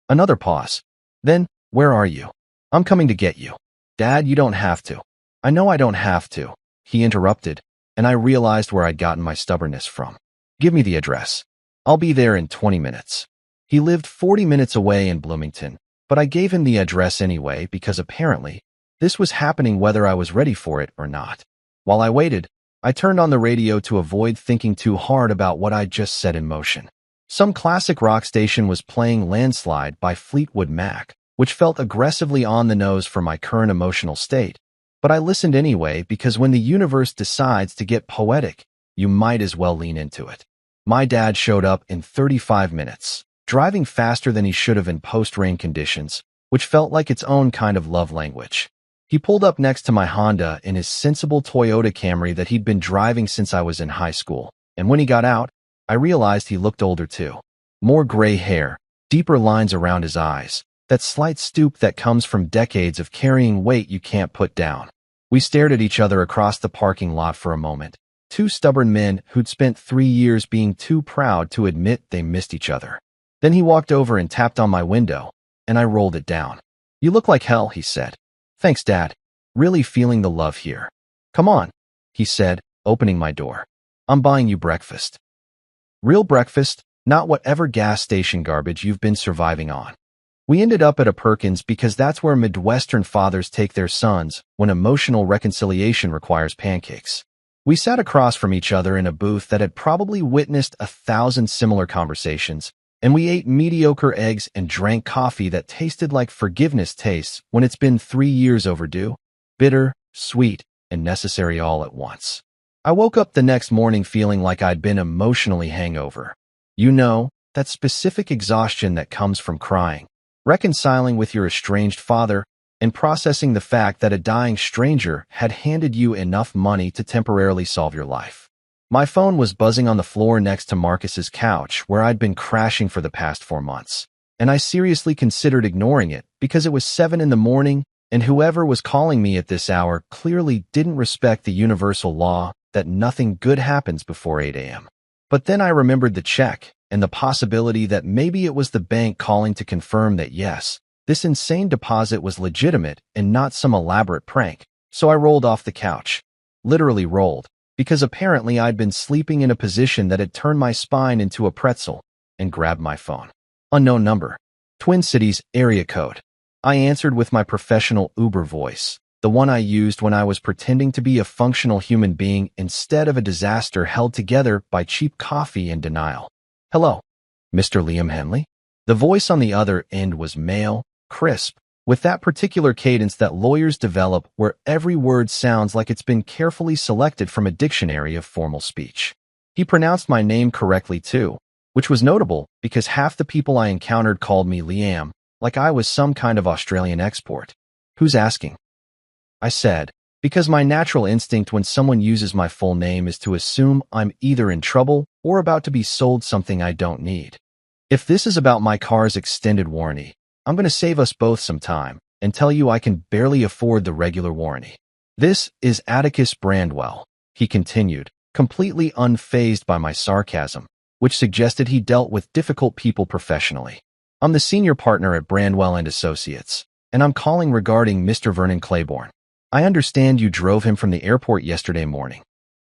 Another pause. Then, where are you? I'm coming to get you. Dad, you don't have to. I know I don't have to, he interrupted, and I realized where I'd gotten my stubbornness from. Give me the address. I'll be there in 20 minutes. He lived 40 minutes away in Bloomington, but I gave him the address anyway because apparently, this was happening whether I was ready for it or not. While I waited, I turned on the radio to avoid thinking too hard about what I'd just set in motion. Some classic rock station was playing Landslide by Fleetwood Mac, which felt aggressively on the nose for my current emotional state. But I listened anyway because when the universe decides to get poetic, you might as well lean into it. My dad showed up in 35 minutes, driving faster than he should have in post-rain conditions, which felt like its own kind of love language. He pulled up next to my Honda in his sensible Toyota Camry that he'd been driving since I was in high school, and when he got out, I realized he looked older too. More gray hair, deeper lines around his eyes, that slight stoop that comes from decades of carrying weight you can't put down. We stared at each other across the parking lot for a moment, two stubborn men who'd spent 3 years being too proud to admit they missed each other. Then he walked over and tapped on my window, and I rolled it down. You look like hell, he said. Thanks, Dad. Really feeling the love here. Come on, he said, opening my door. I'm buying you breakfast. Real breakfast, not whatever gas station garbage you've been surviving on. We ended up at a Perkins because that's where Midwestern fathers take their sons when emotional reconciliation requires pancakes. We sat across from each other in a booth that had probably witnessed 1,000 similar conversations, and we ate mediocre eggs and drank coffee that tasted like forgiveness tastes when it's been 3 years overdue, bitter, sweet, and necessary all at once. I woke up the next morning feeling like I'd been emotionally hangover. You know, that specific exhaustion that comes from crying, reconciling with your estranged father, and processing the fact that a dying stranger had handed you enough money to temporarily solve your life. My phone was buzzing on the floor next to Marcus's couch where I'd been crashing for the past 4 months, and I seriously considered ignoring it because it was 7 in the morning and whoever was calling me at this hour clearly didn't respect the universal law that nothing good happens before 8 a.m. But then I remembered the check and the possibility that maybe it was the bank calling to confirm that yes, this insane deposit was legitimate and not some elaborate prank. So I rolled off the couch. Literally rolled, because apparently I'd been sleeping in a position that had turned my spine into a pretzel, and grabbed my phone. Unknown number. Twin Cities area code. I answered with my professional Uber voice, the one I used when I was pretending to be a functional human being instead of a disaster held together by cheap coffee and denial. Hello, Mr. Liam Henley? The voice on the other end was male, crisp, with that particular cadence that lawyers develop where every word sounds like it's been carefully selected from a dictionary of formal speech. He pronounced my name correctly too, which was notable because half the people I encountered called me Liam, like I was some kind of Australian export. Who's asking? I said, because my natural instinct when someone uses my full name is to assume I'm either in trouble or about to be sold something I don't need. If this is about my car's extended warranty, I'm going to save us both some time and tell you I can barely afford the regular warranty. This is Atticus Brandwell, he continued, completely unfazed by my sarcasm, which suggested he dealt with difficult people professionally. I'm the senior partner at Brandwell and Associates, and I'm calling regarding Mr. Vernon Claiborne. I understand you drove him from the airport yesterday morning.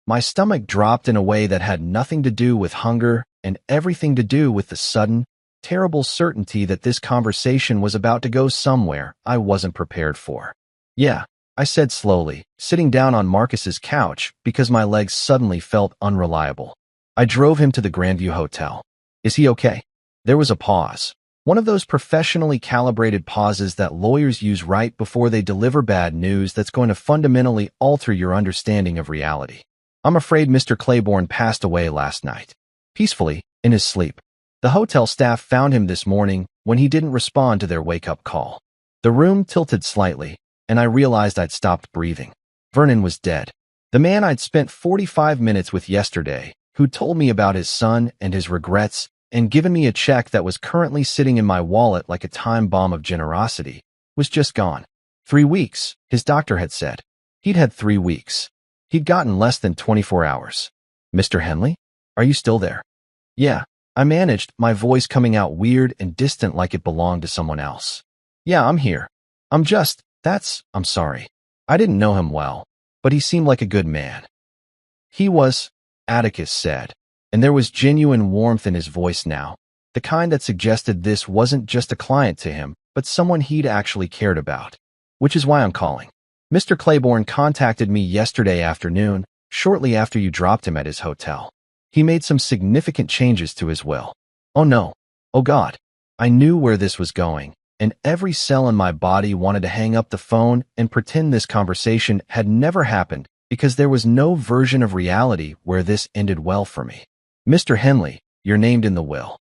My stomach dropped in a way that had nothing to do with hunger and everything to do with the sudden, terrible certainty that this conversation was about to go somewhere I wasn't prepared for. Yeah, I said slowly, sitting down on Marcus's couch because my legs suddenly felt unreliable. I drove him to the Grandview Hotel. Is he okay? There was a pause. One of those professionally calibrated pauses that lawyers use right before they deliver bad news that's going to fundamentally alter your understanding of reality. I'm afraid Mr. Claiborne passed away last night. peacefully, in his sleep. The hotel staff found him this morning when he didn't respond to their wake-up call. The room tilted slightly, and I realized I'd stopped breathing. Vernon was dead. The man I'd spent 45 minutes with yesterday, who'd told me about his son and his regrets, and given me a check that was currently sitting in my wallet like a time bomb of generosity, was just gone. 3 weeks, his doctor had said. He'd had 3 weeks. He'd gotten less than 24 hours. Mr. Henley? Are you still there? Yeah, I managed, my voice coming out weird and distant like it belonged to someone else. Yeah, I'm here. I'm sorry. I didn't know him well, but he seemed like a good man. He was, Atticus said, and there was genuine warmth in his voice now, the kind that suggested this wasn't just a client to him, but someone he'd actually cared about. Which is why I'm calling. Mr. Claiborne contacted me yesterday afternoon, shortly after you dropped him at his hotel. He made some significant changes to his will. Oh no. Oh God. I knew where this was going, and every cell in my body wanted to hang up the phone and pretend this conversation had never happened, because there was no version of reality where this ended well for me. Mr. Henley, you're named in the will.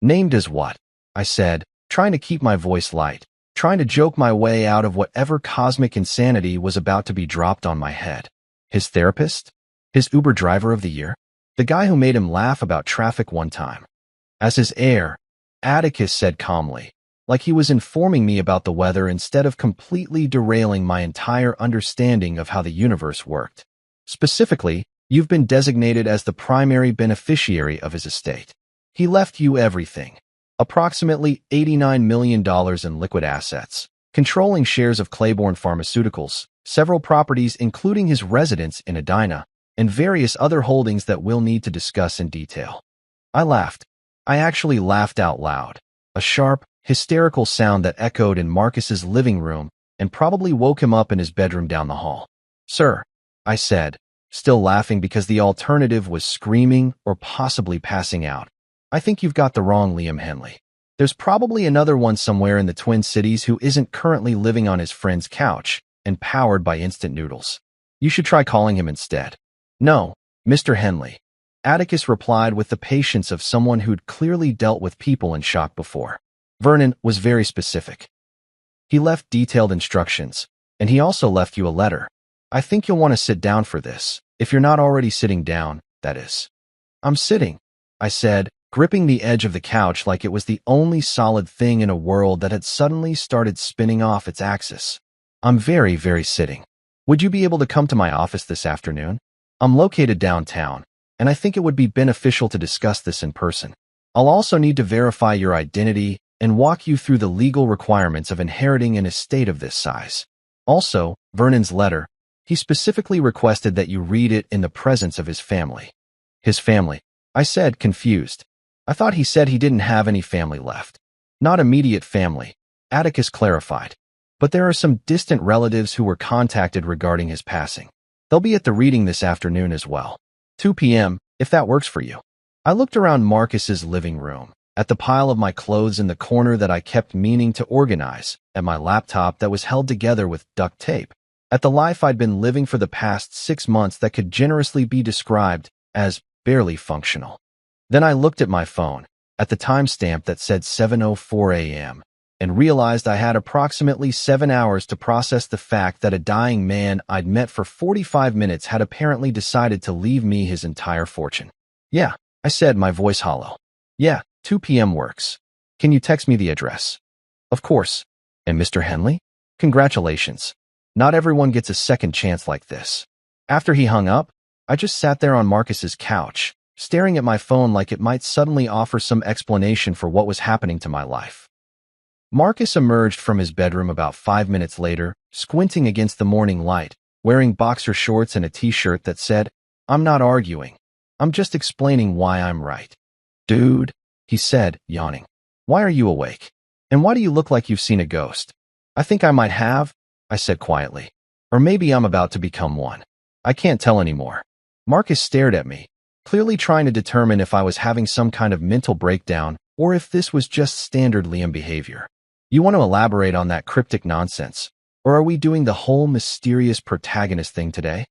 Named as what? I said, trying to keep my voice light, trying to joke my way out of whatever cosmic insanity was about to be dropped on my head. His therapist? His Uber driver of the year? The guy who made him laugh about traffic one time. As his heir, Atticus said calmly, like he was informing me about the weather instead of completely derailing my entire understanding of how the universe worked. Specifically, you've been designated as the primary beneficiary of his estate. He left you everything. Approximately $89 million in liquid assets, controlling shares of Claiborne Pharmaceuticals, several properties including his residence in Edina, and various other holdings that we'll need to discuss in detail. I laughed. I actually laughed out loud. A sharp, hysterical sound that echoed in Marcus's living room and probably woke him up in his bedroom down the hall. Sir, I said, still laughing because the alternative was screaming or possibly passing out. I think you've got the wrong Liam Henley. There's probably another one somewhere in the Twin Cities who isn't currently living on his friend's couch and powered by instant noodles. You should try calling him instead. No, Mr. Henley. Atticus replied with the patience of someone who'd clearly dealt with people in shock before. Vernon was very specific. He left detailed instructions, and he also left you a letter. I think you'll want to sit down for this, if you're not already sitting down, that is. I'm sitting, I said, gripping the edge of the couch like it was the only solid thing in a world that had suddenly started spinning off its axis. I'm very, very sitting. Would you be able to come to my office this afternoon? I'm located downtown, and I think it would be beneficial to discuss this in person. I'll also need to verify your identity and walk you through the legal requirements of inheriting an estate of this size. Also, Vernon's letter, he specifically requested that you read it in the presence of his family. His family, I said, confused. I thought he said he didn't have any family left. Not immediate family, Atticus clarified. But there are some distant relatives who were contacted regarding his passing. They'll be at the reading this afternoon as well. 2 p.m., if that works for you. I looked around Marcus's living room, at the pile of my clothes in the corner that I kept meaning to organize, at my laptop that was held together with duct tape, at the life I'd been living for the past 6 months that could generously be described as barely functional. Then I looked at my phone, at the timestamp that said 7:04 a.m., and realized I had approximately 7 hours to process the fact that a dying man I'd met for 45 minutes had apparently decided to leave me his entire fortune. Yeah, I said, my voice hollow. Yeah, 2 p.m. works. Can you text me the address? Of course. And Mr. Henley? Congratulations. Not everyone gets a second chance like this. After he hung up, I just sat there on Marcus's couch, staring at my phone like it might suddenly offer some explanation for what was happening to my life. Marcus emerged from his bedroom about 5 minutes later, squinting against the morning light, wearing boxer shorts and a t-shirt that said, "I'm not arguing. I'm just explaining why I'm right." "Dude," he said, yawning. "Why are you awake? And why do you look like you've seen a ghost?" "I think I might have," I said quietly. "Or maybe I'm about to become one. I can't tell anymore." Marcus stared at me, clearly trying to determine if I was having some kind of mental breakdown or if this was just standard Liam behavior. "You want to elaborate on that cryptic nonsense, or are we doing the whole mysterious protagonist thing today?"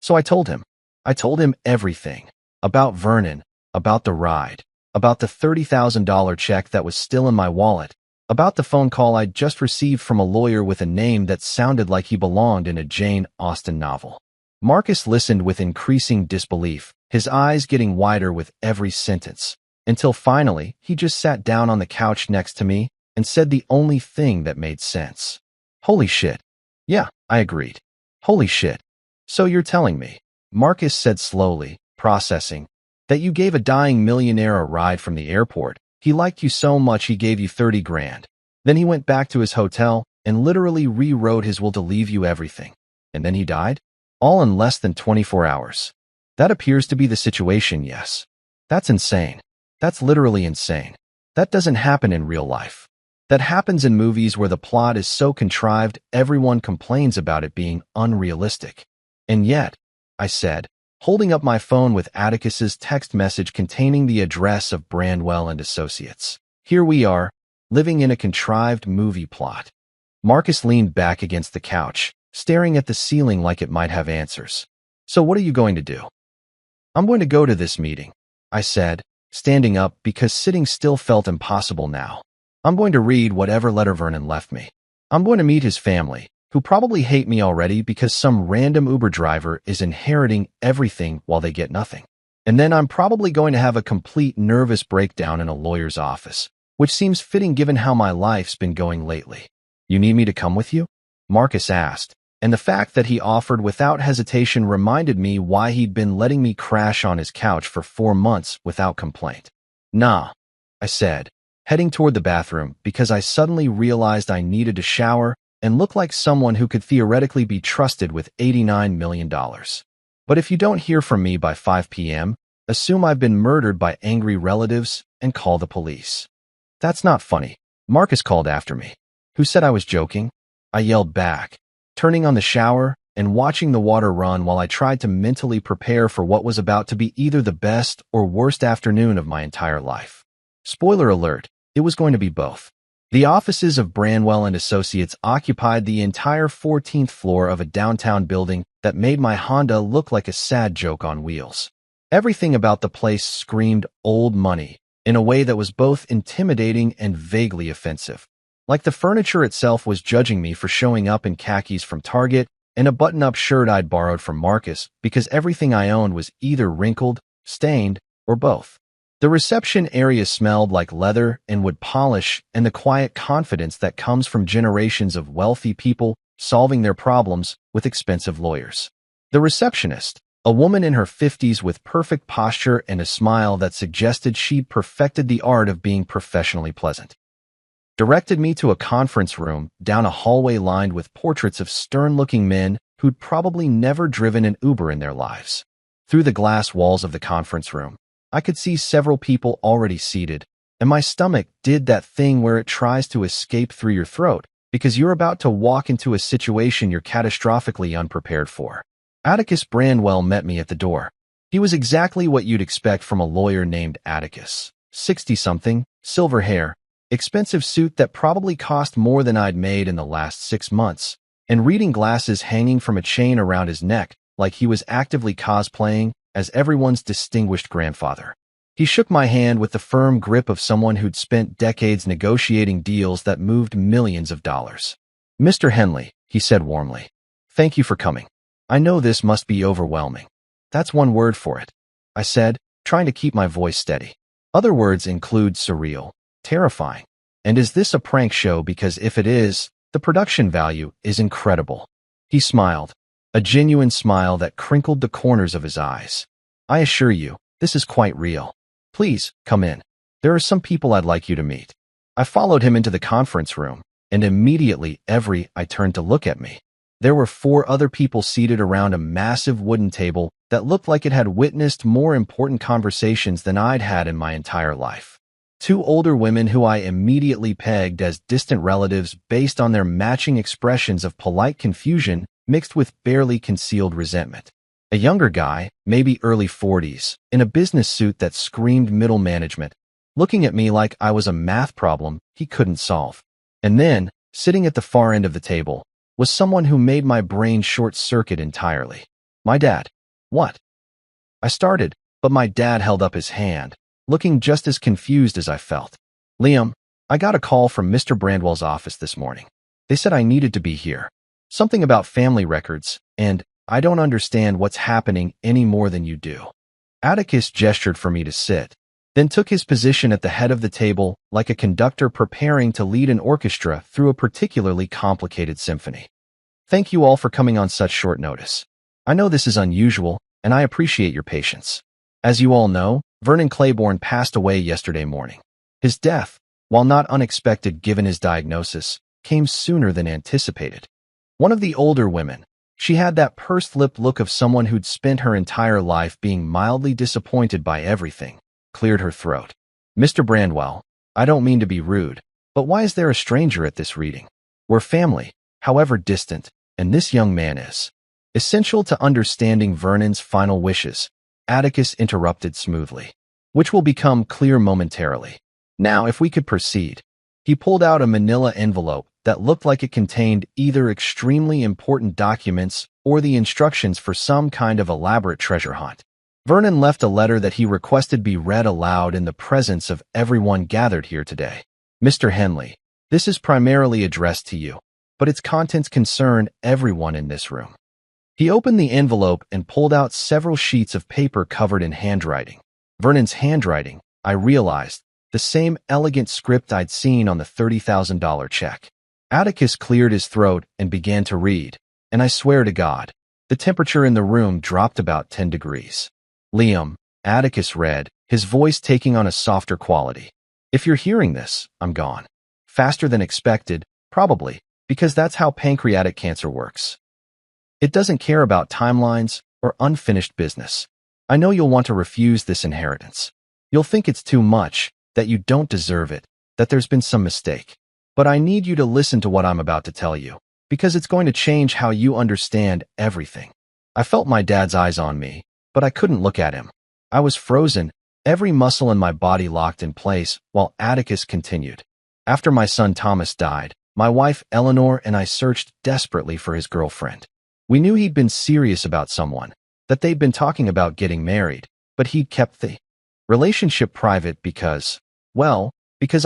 So I told him. I told him everything. About Vernon, about the ride, about the $30,000 check that was still in my wallet, about the phone call I'd just received from a lawyer with a name that sounded like he belonged in a Jane Austen novel. Marcus listened with increasing disbelief, his eyes getting wider with every sentence, until finally he just sat down on the couch next to me and said the only thing that made sense. Holy shit. Yeah, I agreed. Holy shit. So you're telling me, Marcus said slowly, processing, that you gave a dying millionaire a ride from the airport. He liked you so much he gave you 30 grand. Then he went back to his hotel and literally rewrote his will to leave you everything. And then he died? All in less than 24 hours. That appears to be the situation, yes. That's insane. That's literally insane. That doesn't happen in real life. That happens in movies where the plot is so contrived everyone complains about it being unrealistic. And yet, I said, holding up my phone with Atticus's text message containing the address of Brandwell and Associates. Here we are, living in a contrived movie plot. Marcus leaned back against the couch, staring at the ceiling like it might have answers. So what are you going to do? I'm going to go to this meeting, I said, standing up because sitting still felt impossible now. I'm going to read whatever letter Vernon left me. I'm going to meet his family, who probably hate me already because some random Uber driver is inheriting everything while they get nothing. And then I'm probably going to have a complete nervous breakdown in a lawyer's office, which seems fitting given how my life's been going lately. You need me to come with you? Marcus asked, and the fact that he offered without hesitation reminded me why he'd been letting me crash on his couch for 4 months without complaint. Nah, I said, heading toward the bathroom because I suddenly realized I needed to shower and look like someone who could theoretically be trusted with $89 million. But if you don't hear from me by 5 p.m., assume I've been murdered by angry relatives and call the police. That's not funny, Marcus called after me. Who said I was joking? I yelled back, turning on the shower and watching the water run while I tried to mentally prepare for what was about to be either the best or worst afternoon of my entire life. Spoiler alert, it was going to be both. The offices of Brandwell and Associates occupied the entire 14th floor of a downtown building that made my Honda look like a sad joke on wheels. Everything about the place screamed old money in a way that was both intimidating and vaguely offensive. Like the furniture itself was judging me for showing up in khakis from Target and a button-up shirt I'd borrowed from Marcus because everything I owned was either wrinkled, stained, or both. The reception area smelled like leather and wood polish and the quiet confidence that comes from generations of wealthy people solving their problems with expensive lawyers. The receptionist, a woman in her 50s with perfect posture and a smile that suggested she'd perfected the art of being professionally pleasant, directed me to a conference room down a hallway lined with portraits of stern-looking men who'd probably never driven an Uber in their lives. Through the glass walls of the conference room, I could see several people already seated, and my stomach did that thing where it tries to escape through your throat because you're about to walk into a situation you're catastrophically unprepared for. Atticus Brandwell met me at the door. He was exactly what you'd expect from a lawyer named Atticus. 60-something, silver hair, expensive suit that probably cost more than I'd made in the last 6 months, and reading glasses hanging from a chain around his neck like he was actively cosplaying as everyone's distinguished grandfather. He shook my hand with the firm grip of someone who'd spent decades negotiating deals that moved millions of dollars. Mr. Henley, he said warmly, thank you for coming. I know this must be overwhelming. That's one word for it, I said, trying to keep my voice steady. Other words include surreal, terrifying. And is this a prank show? Because if it is, the production value is incredible. He smiled, a genuine smile that crinkled the corners of his eyes. I assure you, this is quite real. Please, come in. There are some people I'd like you to meet. I followed him into the conference room, and immediately I turned to look at me. There were 4 other people seated around a massive wooden table that looked like it had witnessed more important conversations than I'd had in my entire life. 2 older women who I immediately pegged as distant relatives based on their matching expressions of polite confusion mixed with barely concealed resentment. A younger guy, maybe early 40s, in a business suit that screamed middle management, looking at me like I was a math problem he couldn't solve. And then, sitting at the far end of the table, was someone who made my brain short-circuit entirely. My dad. What? I started, but my dad held up his hand, looking just as confused as I felt. Liam, I got a call from Mr. Brandwell's office this morning. They said I needed to be here. Something about family records, and I don't understand what's happening any more than you do. Atticus gestured for me to sit, then took his position at the head of the table like a conductor preparing to lead an orchestra through a particularly complicated symphony. Thank you all for coming on such short notice. I know this is unusual, and I appreciate your patience. As you all know, Vernon Claiborne passed away yesterday morning. His death, while not unexpected given his diagnosis, came sooner than anticipated. One of the older women, she had that pursed-lipped look of someone who'd spent her entire life being mildly disappointed by everything, cleared her throat. Mr. Brandwell, I don't mean to be rude, but why is there a stranger at this reading? We're family, however distant, and this young man is. Essential to understanding Vernon's final wishes, Atticus interrupted smoothly, which will become clear momentarily. Now, if we could proceed. He pulled out a manila envelope that looked like it contained either extremely important documents or the instructions for some kind of elaborate treasure hunt. Vernon left a letter that he requested be read aloud in the presence of everyone gathered here today. Mr. Henley, this is primarily addressed to you, but its contents concern everyone in this room. He opened the envelope and pulled out several sheets of paper covered in handwriting. Vernon's handwriting, I realized, the same elegant script I'd seen on the $30,000 check. Atticus cleared his throat and began to read, and I swear to God, the temperature in the room dropped about 10 degrees. Liam, Atticus read, his voice taking on a softer quality. If you're hearing this, I'm gone. Faster than expected, probably, because that's how pancreatic cancer works. It doesn't care about timelines or unfinished business. I know you'll want to refuse this inheritance. You'll think it's too much, that you don't deserve it, that there's been some mistake. But I need you to listen to what I'm about to tell you, because it's going to change how you understand everything. I felt my dad's eyes on me, but I couldn't look at him. I was frozen, every muscle in my body locked in place, while Atticus continued. After my son Thomas died, my wife Eleanor and I searched desperately for his girlfriend. We knew he'd been serious about someone, that they'd been talking about getting married, but he'd kept the relationship private because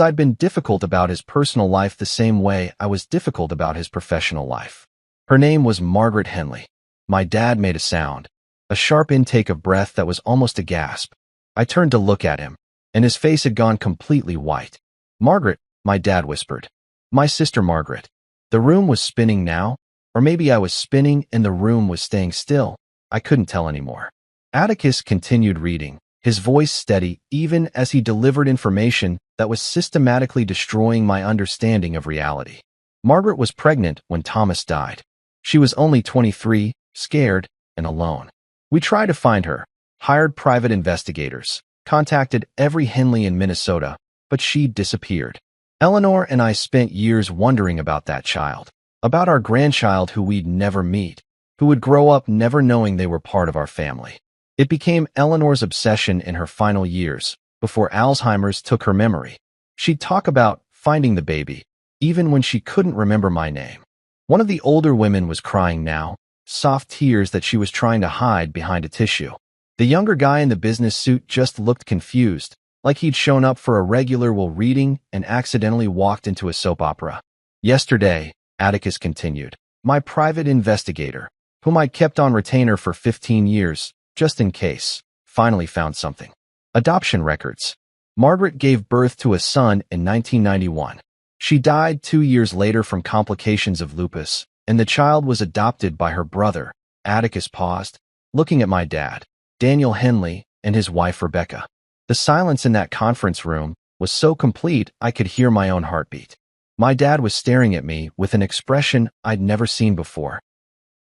I'd been difficult about his personal life the same way I was difficult about his professional life. Her name was Margaret Henley. My dad made a sound, a sharp intake of breath that was almost a gasp. I turned to look at him, and his face had gone completely white. Margaret, my dad whispered. My sister Margaret. The room was spinning now, or maybe I was spinning and the room was staying still. I couldn't tell anymore. Atticus continued reading, his voice steady even as he delivered information that was systematically destroying my understanding of reality. Margaret was pregnant when Thomas died. She was only 23, scared, and alone. We tried to find her, hired private investigators, contacted every Henley in Minnesota, but she'd disappeared. Eleanor and I spent years wondering about that child, about our grandchild who we'd never meet, who would grow up never knowing they were part of our family. It became Eleanor's obsession in her final years, before Alzheimer's took her memory. She'd talk about finding the baby, even when she couldn't remember my name. One of the older women was crying now, soft tears that she was trying to hide behind a tissue. The younger guy in the business suit just looked confused, like he'd shown up for a regular reading and accidentally walked into a soap opera. Yesterday, Atticus continued, my private investigator, whom I kept on retainer for 15 years, just in case, finally found something. Adoption records. Margaret gave birth to a son in 1991. She died 2 years later from complications of lupus, and the child was adopted by her brother. Atticus paused, looking at my dad, Daniel Henley, and his wife Rebecca. The silence in that conference room was so complete I could hear my own heartbeat. My dad was staring at me with an expression I'd never seen before.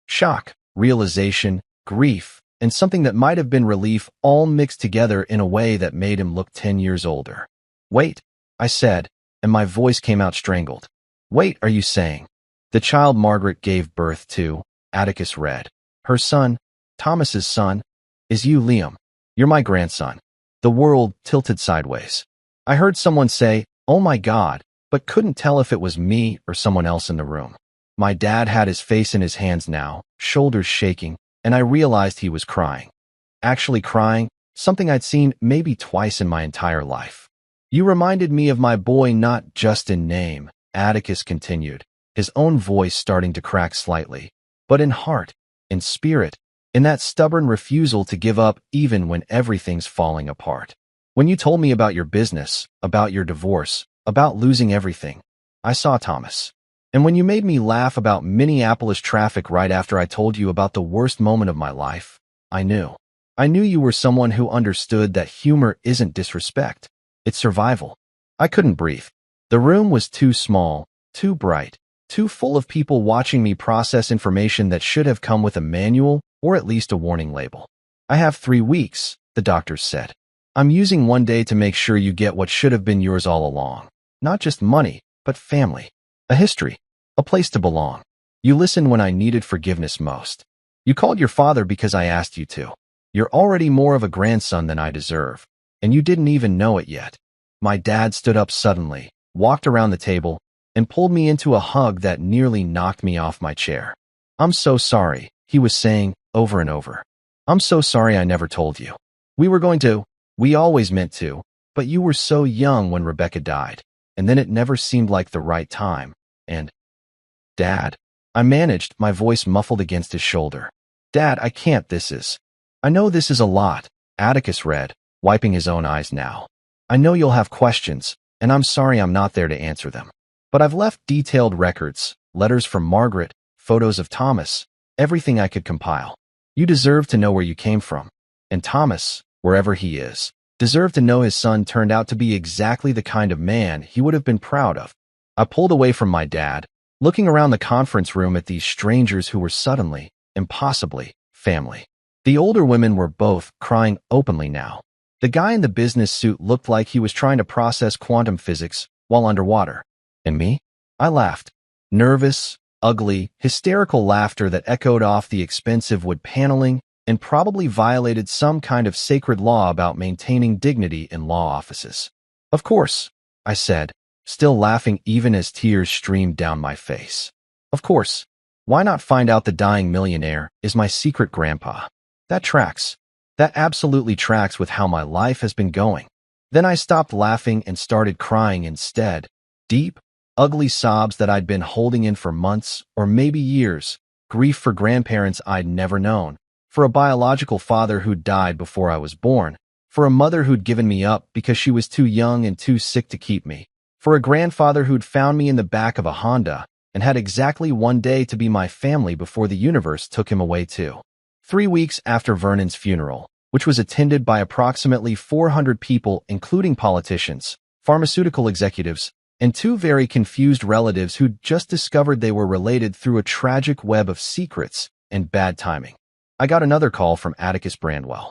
Shock, realization, grief, and something that might have been relief all mixed together in a way that made him look 10 years older. Wait, I said, and my voice came out strangled. Wait, are you saying? The child Margaret gave birth to, Atticus read. Her son, Thomas's son, is you, Liam. You're my grandson. The world tilted sideways. I heard someone say, oh my God, but couldn't tell if it was me or someone else in the room. My dad had his face in his hands now, shoulders shaking, and I realized he was crying. Actually crying, something I'd seen maybe twice in my entire life. You reminded me of my boy not just in name, Atticus continued, his own voice starting to crack slightly, but in heart, in spirit, in that stubborn refusal to give up even when everything's falling apart. When you told me about your business, about your divorce, about losing everything, I saw Thomas. And when you made me laugh about Minneapolis traffic right after I told you about the worst moment of my life, I knew. I knew you were someone who understood that humor isn't disrespect, it's survival. I couldn't breathe. The room was too small, too bright, too full of people watching me process information that should have come with a manual or at least a warning label. I have 3 weeks, the doctors said. I'm using one day to make sure you get what should have been yours all along. Not just money, but family. A history. A place to belong. You listened when I needed forgiveness most. You called your father because I asked you to. You're already more of a grandson than I deserve, and you didn't even know it yet. My dad stood up suddenly, walked around the table, and pulled me into a hug that nearly knocked me off my chair. I'm so sorry, he was saying over and over. I'm so sorry I never told you. We always meant to, but you were so young when Rebecca died, and then it never seemed like the right time, and... Dad, I managed, my voice muffled against his shoulder. Dad, I know this is a lot, Atticus read, wiping his own eyes now. I know you'll have questions, and I'm sorry I'm not there to answer them. But I've left detailed records, letters from Margaret, photos of Thomas, everything I could compile. You deserve to know where you came from. And Thomas, wherever he is, deserved to know his son turned out to be exactly the kind of man he would have been proud of. I pulled away from my dad, looking around the conference room at these strangers who were suddenly, impossibly, family. The older women were both crying openly now. The guy in the business suit looked like he was trying to process quantum physics while underwater. And me? I laughed. Nervous, ugly, hysterical laughter that echoed off the expensive wood paneling and probably violated some kind of sacred law about maintaining dignity in law offices. Of course, I said, still laughing even as tears streamed down my face. Of course. Why not find out the dying millionaire is my secret grandpa? That tracks. That absolutely tracks with how my life has been going. Then I stopped laughing and started crying instead. Deep, ugly sobs that I'd been holding in for months or maybe years. Grief for grandparents I'd never known. For a biological father who'd died before I was born. For a mother who'd given me up because she was too young and too sick to keep me. For a grandfather who'd found me in the back of a Honda and had exactly one day to be my family before the universe took him away too. 3 weeks after Vernon's funeral, which was attended by approximately 400 people including politicians, pharmaceutical executives, and 2 very confused relatives who'd just discovered they were related through a tragic web of secrets and bad timing. I got another call from Atticus Brandwell.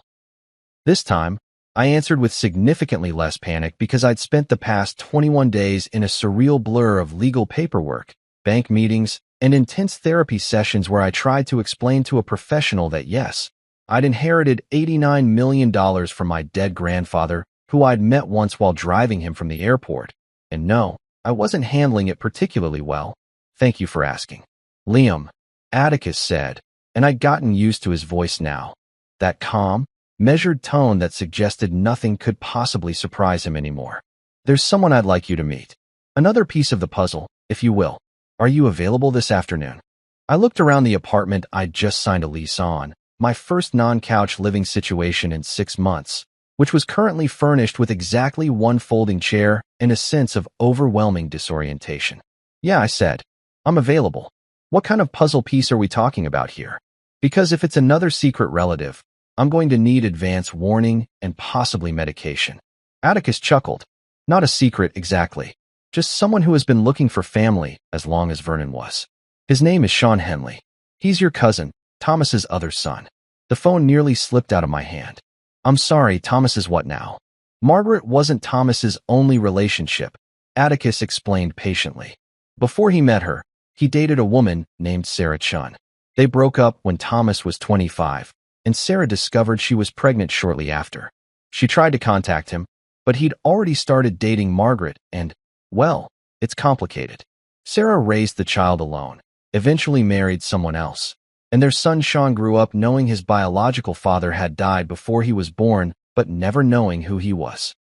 This time, I answered with significantly less panic because I'd spent the past 21 days in a surreal blur of legal paperwork, bank meetings, and intense therapy sessions where I tried to explain to a professional that yes, I'd inherited $89 million from my dead grandfather, who I'd met once while driving him from the airport. And no, I wasn't handling it particularly well. Thank you for asking. Liam, Atticus said, and I'd gotten used to his voice now. That calm, measured tone that suggested nothing could possibly surprise him anymore. There's someone I'd like you to meet. Another piece of the puzzle, if you will. Are you available this afternoon? I looked around the apartment I'd just signed a lease on, my first non-couch living situation in 6 months, which was currently furnished with exactly 1 folding chair and a sense of overwhelming disorientation. Yeah, I said. I'm available. What kind of puzzle piece are we talking about here? Because if it's another secret relative, I'm going to need advance warning and possibly medication. Atticus chuckled. Not a secret exactly. Just someone who has been looking for family as long as Vernon was. His name is Sean Henley. He's your cousin, Thomas's other son. The phone nearly slipped out of my hand. I'm sorry, Thomas's what now? Margaret wasn't Thomas's only relationship, Atticus explained patiently. Before he met her, he dated a woman named Sarah Chun. They broke up when Thomas was 25, and Sarah discovered she was pregnant shortly after. She tried to contact him, but he'd already started dating Margaret and, well, it's complicated. Sarah raised the child alone, eventually married someone else, and their son Sean grew up knowing his biological father had died before he was born but never knowing who he was.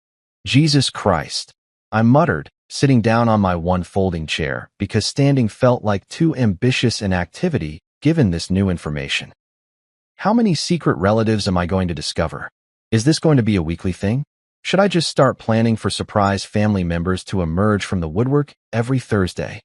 Jesus Christ, I muttered, sitting down on my one folding chair because standing felt like too ambitious an activity given this new information. How many secret relatives am I going to discover? Is this going to be a weekly thing? Should I just start planning for surprise family members to emerge from the woodwork every Thursday?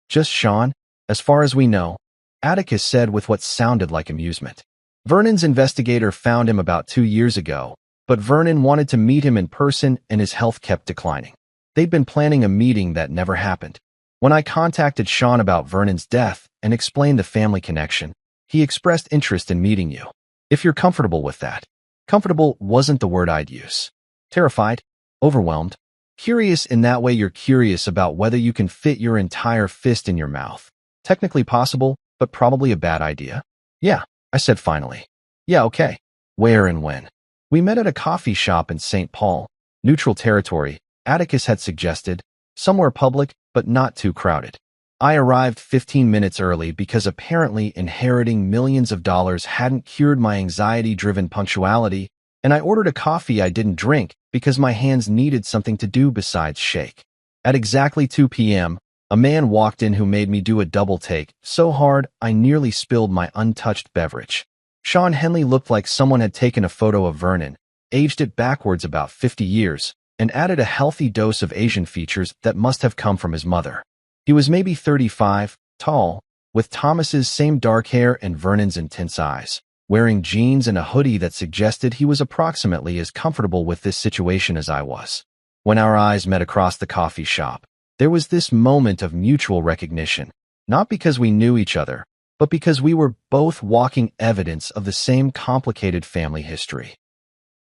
Just Sean, as far as we know, Atticus said with what sounded like amusement. Vernon's investigator found him about 2 years ago, but Vernon wanted to meet him in person and his health kept declining. They'd been planning a meeting that never happened. When I contacted Sean about Vernon's death and explained the family connection, he expressed interest in meeting you. If you're comfortable with that. Comfortable wasn't the word I'd use. Terrified, overwhelmed, curious in that way you're curious about whether you can fit your entire fist in your mouth. Technically possible, but probably a bad idea. Yeah, I said finally. Yeah, okay. Where and when? We met at a coffee shop in St. Paul, neutral territory, Atticus had suggested, somewhere public but not too crowded. I arrived 15 minutes early because apparently inheriting millions of dollars hadn't cured my anxiety-driven punctuality, and I ordered a coffee I didn't drink because my hands needed something to do besides shake. At exactly 2 p.m., a man walked in who made me do a double take so hard I nearly spilled my untouched beverage. Sean Henley looked like someone had taken a photo of Vernon, aged it backwards about 50 years, and added a healthy dose of Asian features that must have come from his mother. He was maybe 35, tall, with Thomas's same dark hair and Vernon's intense eyes, wearing jeans and a hoodie that suggested he was approximately as comfortable with this situation as I was. When our eyes met across the coffee shop, there was this moment of mutual recognition, not because we knew each other, but because we were both walking evidence of the same complicated family history.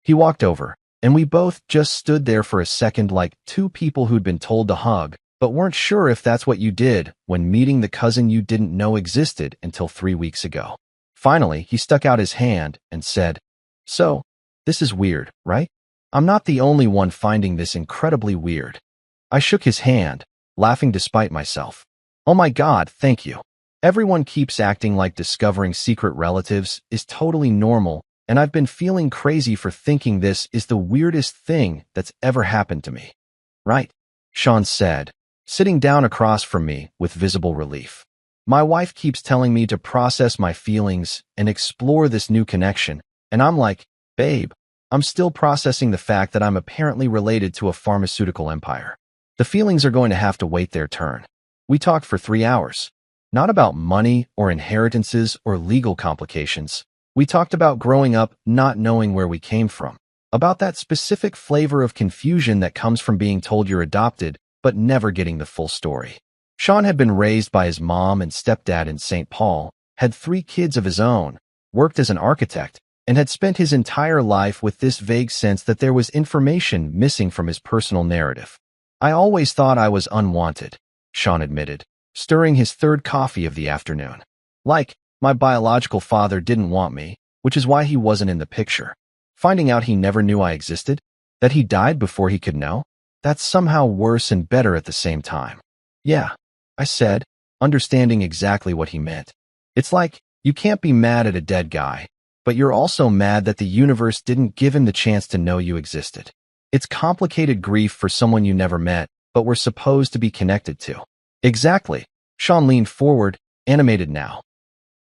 He walked over, and we both just stood there for a second like two people who'd been told to hug, but weren't sure if that's what you did when meeting the cousin you didn't know existed until 3 weeks ago. Finally, he stuck out his hand and said, "So, this is weird, right? I'm not the only one finding this incredibly weird." I shook his hand, laughing despite myself. "Oh my God, thank you. Everyone keeps acting like discovering secret relatives is totally normal, and I've been feeling crazy for thinking this is the weirdest thing that's ever happened to me." "Right," Sean said, sitting down across from me with visible relief. "My wife keeps telling me to process my feelings and explore this new connection, and I'm like, babe, I'm still processing the fact that I'm apparently related to a pharmaceutical empire. The feelings are going to have to wait their turn." We talked for 3 hours. Not about money or inheritances or legal complications. We talked about growing up not knowing where we came from, about that specific flavor of confusion that comes from being told you're adopted but never getting the full story. Sean had been raised by his mom and stepdad in St. Paul, had 3 kids of his own, worked as an architect, and had spent his entire life with this vague sense that there was information missing from his personal narrative. "I always thought I was unwanted," Sean admitted, stirring his 3rd coffee of the afternoon. "Like, my biological father didn't want me, which is why he wasn't in the picture. Finding out he never knew I existed, that he died before he could know, that's somehow worse and better at the same time." "Yeah," I said, understanding exactly what he meant. It's like, you can't be mad at a dead guy, but you're also mad that the universe didn't give him the chance to know you existed. It's complicated grief for someone you never met, but were supposed to be connected to. Exactly. Sean leaned forward, animated now.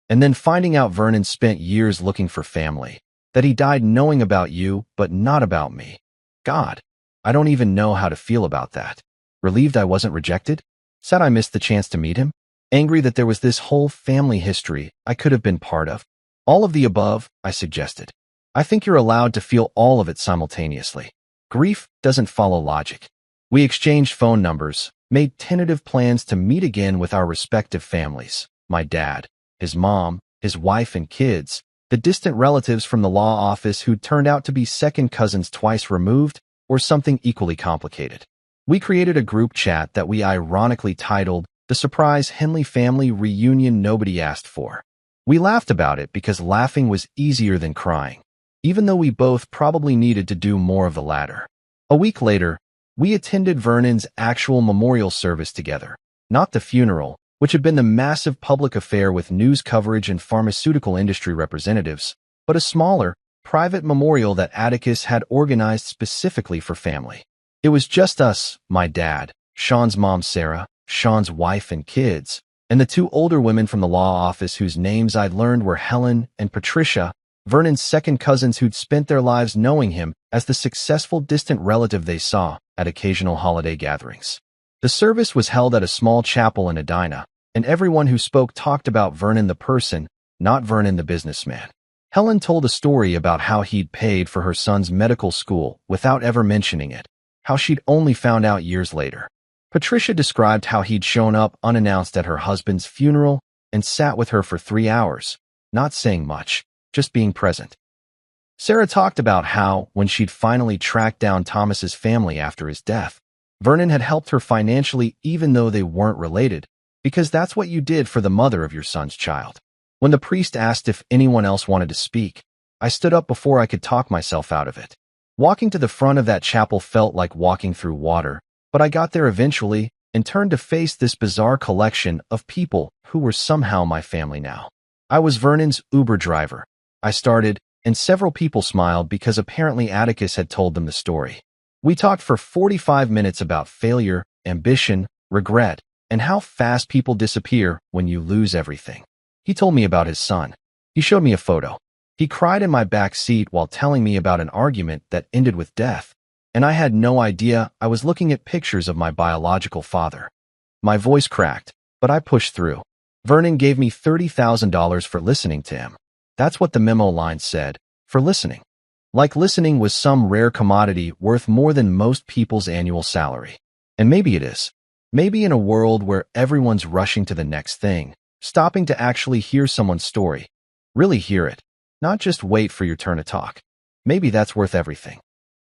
"And then finding out Vernon spent years looking for family, that he died knowing about you, but not about me. God, I don't even know how to feel about that. Relieved I wasn't rejected? Sad I missed the chance to meet him? Angry that there was this whole family history I could have been part of? All of the above," I suggested. "I think you're allowed to feel all of it simultaneously. Grief doesn't follow logic." We exchanged phone numbers, made tentative plans to meet again with our respective families, my dad, his mom, his wife and kids, the distant relatives from the law office who'd turned out to be second cousins twice removed, or something equally complicated. We created a group chat that we ironically titled "The Surprise Henley Family Reunion Nobody Asked For." We laughed about it because laughing was easier than crying, even though we both probably needed to do more of the latter. A week later, we attended Vernon's actual memorial service together, not the funeral, which had been the massive public affair with news coverage and pharmaceutical industry representatives, but a smaller, private memorial that Atticus had organized specifically for family. It was just us, my dad, Sean's mom Sarah, Sean's wife and kids, and the two older women from the law office whose names I'd learned were Helen and Patricia, Vernon's second cousins who'd spent their lives knowing him as the successful distant relative they saw at occasional holiday gatherings. The service was held at a small chapel in Edina, and everyone who spoke talked about Vernon the person, not Vernon the businessman. Helen told a story about how he'd paid for her son's medical school without ever mentioning it, how she'd only found out years later. Patricia described how he'd shown up unannounced at her husband's funeral and sat with her for 3 hours, not saying much, just being present. Sarah talked about how, when she'd finally tracked down Thomas's family after his death, Vernon had helped her financially even though they weren't related, because that's what you did for the mother of your son's child. When the priest asked if anyone else wanted to speak, I stood up before I could talk myself out of it. Walking to the front of that chapel felt like walking through water, but I got there eventually and turned to face this bizarre collection of people who were somehow my family now. I was Vernon's Uber driver. I started, and several people smiled because apparently Atticus had told them the story. We talked for 45 minutes about failure, ambition, regret, and how fast people disappear when you lose everything. He told me about his son. He showed me a photo. He cried in my back seat while telling me about an argument that ended with death, and I had no idea I was looking at pictures of my biological father. My voice cracked, but I pushed through. Vernon gave me $30,000 for listening to him. That's what the memo line said, for listening. Like listening was some rare commodity worth more than most people's annual salary. And maybe it is. Maybe in a world where everyone's rushing to the next thing, stopping to actually hear someone's story, really hear it, not just wait for your turn to talk. Maybe that's worth everything.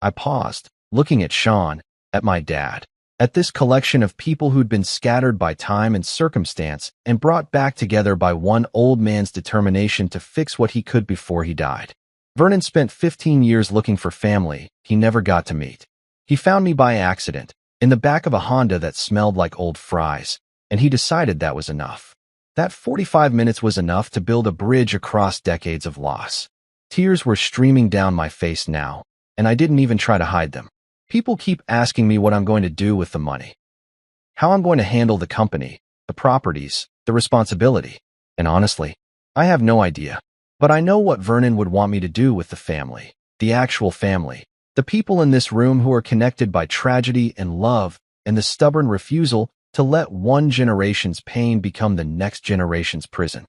I paused, looking at Sean, at my dad, at this collection of people who'd been scattered by time and circumstance and brought back together by one old man's determination to fix what he could before he died. Vernon spent 15 years looking for family he never got to meet. He found me by accident, in the back of a Honda that smelled like old fries, and he decided that was enough. That 45 minutes was enough to build a bridge across decades of loss. Tears were streaming down my face now, and I didn't even try to hide them. People keep asking me what I'm going to do with the money, how I'm going to handle the company, the properties, the responsibility, and honestly, I have no idea. But I know what Vernon would want me to do with the family, the actual family, the people in this room who are connected by tragedy and love, and the stubborn refusal to let one generation's pain become the next generation's prison.